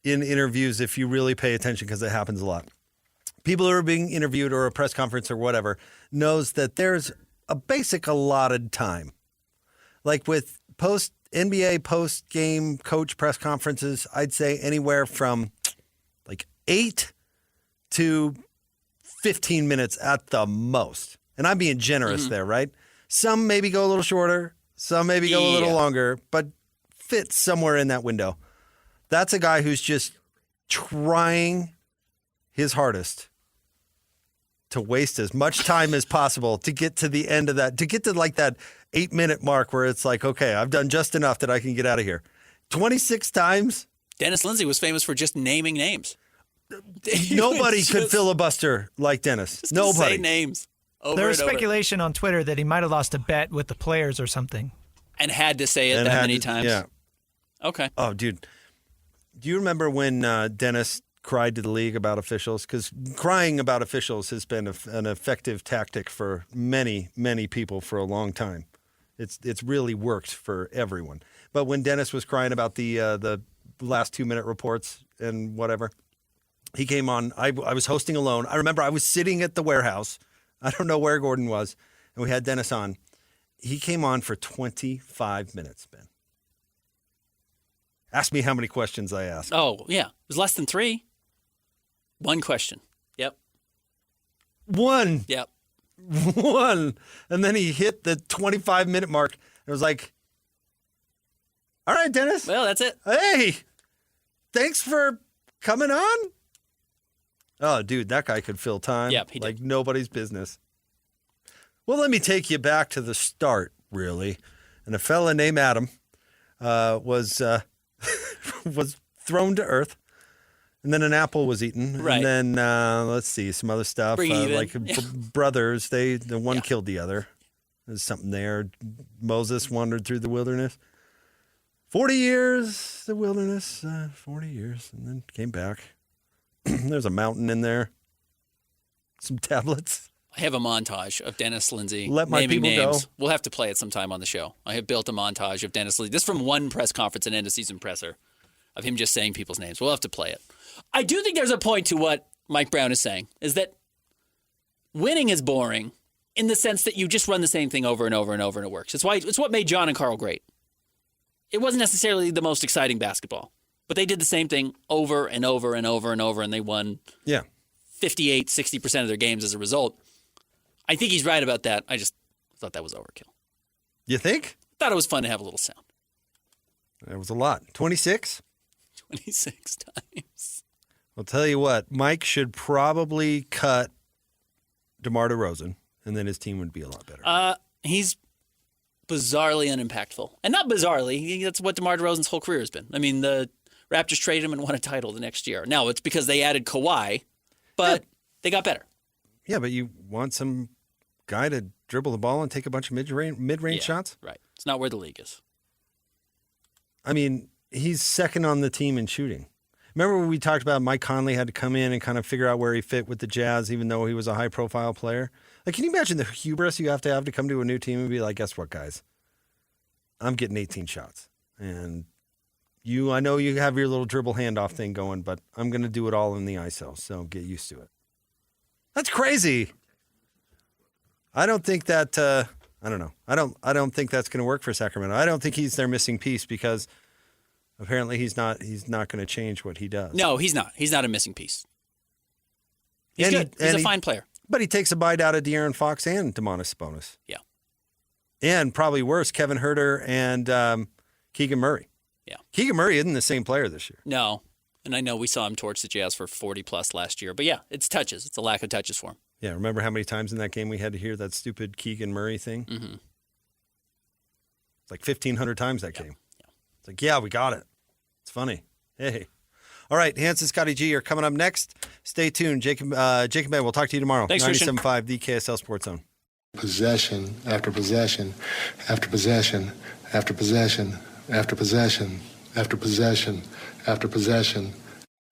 in interviews if you really pay attention, because it happens a lot. People who are being interviewed or a press conference or whatever knows that there's a basic allotted time. Like with NBA post-game coach press conferences, I'd say anywhere from like 8 to 15 minutes at the most. And I'm being generous there, right? Some maybe go a little shorter, some maybe go a little longer, but fit somewhere in that window. That's a guy who's just trying his hardest to waste as much time as possible to get to the end of that, to get to like that 8-minute mark where it's like, okay, I've done just enough that I can get out of here. 26 times. Dennis Lindsay was famous for just naming names. Nobody could filibuster like Dennis. Nobody. Say names. There was speculation on Twitter that he might have lost a bet with the players or something. And had to say it that many times. Yeah. Okay. Oh, dude. Do you remember when Dennis cried to the league about officials? Because crying about officials has been an effective tactic for many, many people for a long time. It's really worked for everyone. But when Dennis was crying about the last 2-minute reports and whatever, he came on. I was hosting alone. I remember I was sitting at the warehouse. I don't know where Gordon was, and we had Dennis on. He came on for 25 minutes, Ben. Ask me how many questions I asked. Oh, yeah. It was less than 3. 1 question. Yep. 1. Yep. 1. And then he hit the 25-minute mark. It was like, all right, Dennis. Well, that's it. Hey, thanks for coming on. Oh, dude, that guy could fill time like nobody's business. Well, let me take you back to the start, really. And a fella named Adam was thrown to earth, and then an apple was eaten, Right. and then let's see some other stuff like brothers. The one killed the other. There's something there. Moses wandered through the wilderness. 40 years, the wilderness. 40 years, and then came back. There's a mountain in there. Some tablets. I have a montage of Dennis Lindsay Let my naming people names. go. We'll have to play it sometime on the show. I have built a montage of Dennis Lindsay. This is from one press conference, an end-of-season presser, of him just saying people's names. We'll have to play it. I do think there's a point to what Mike Brown is saying, is that winning is boring in the sense that you just run the same thing over and over and over, and it works. It's what made John and Carl great. It wasn't necessarily the most exciting basketball, but they did the same thing over and over and over and over, and they won 58, 60% of their games as a result. I think he's right about that. I just thought that was overkill. You think? Thought it was fun to have a little sound. That was a lot. 26? 26 times. I'll tell you what, Mike should probably cut DeMar DeRozan, and then his team would be a lot better. He's bizarrely unimpactful. And not bizarrely, that's what DeMar DeRozan's whole career has been. I mean, the Raptors traded him and won a title the next year. Now, it's because they added Kawhi, but they got better. Yeah, but you want some guy to dribble the ball and take a bunch of mid-range shots? Right. It's not where the league is. I mean, he's second on the team in shooting. Remember when we talked about Mike Conley had to come in and kind of figure out where he fit with the Jazz, even though he was a high-profile player? Like, can you imagine the hubris you have to come to a new team and be like, guess what, guys? I'm getting 18 shots. And I know you have your little dribble handoff thing going, but I'm going to do it all in the ISO, so get used to it. That's crazy. I don't think that, I don't know. I don't think that's going to work for Sacramento. I don't think he's their missing piece because apparently he's not going to change what he does. No, he's not. He's not a missing piece. He's good. He's a fine player. But he takes a bite out of De'Aaron Fox and Domantas Sabonis. Yeah. And probably worse, Kevin Huerter and Keegan Murray. Yeah. Keegan Murray isn't the same player this year. No. And I know we saw him torch the Jazz for 40-plus last year. But, yeah, it's touches. It's a lack of touches for him. Yeah, remember how many times in that game we had to hear that stupid Keegan Murray thing? Mm-hmm. It's like 1,500 times that game. Yeah. It's like, yeah, we got it. It's funny. Hey. All right, Hans and Scotty G are coming up next. Stay tuned. Jake and Ben, we'll talk to you tomorrow. Thanks, 97.5, the KSL Sports Zone. Possession after possession after possession after possession after possession after possession after possession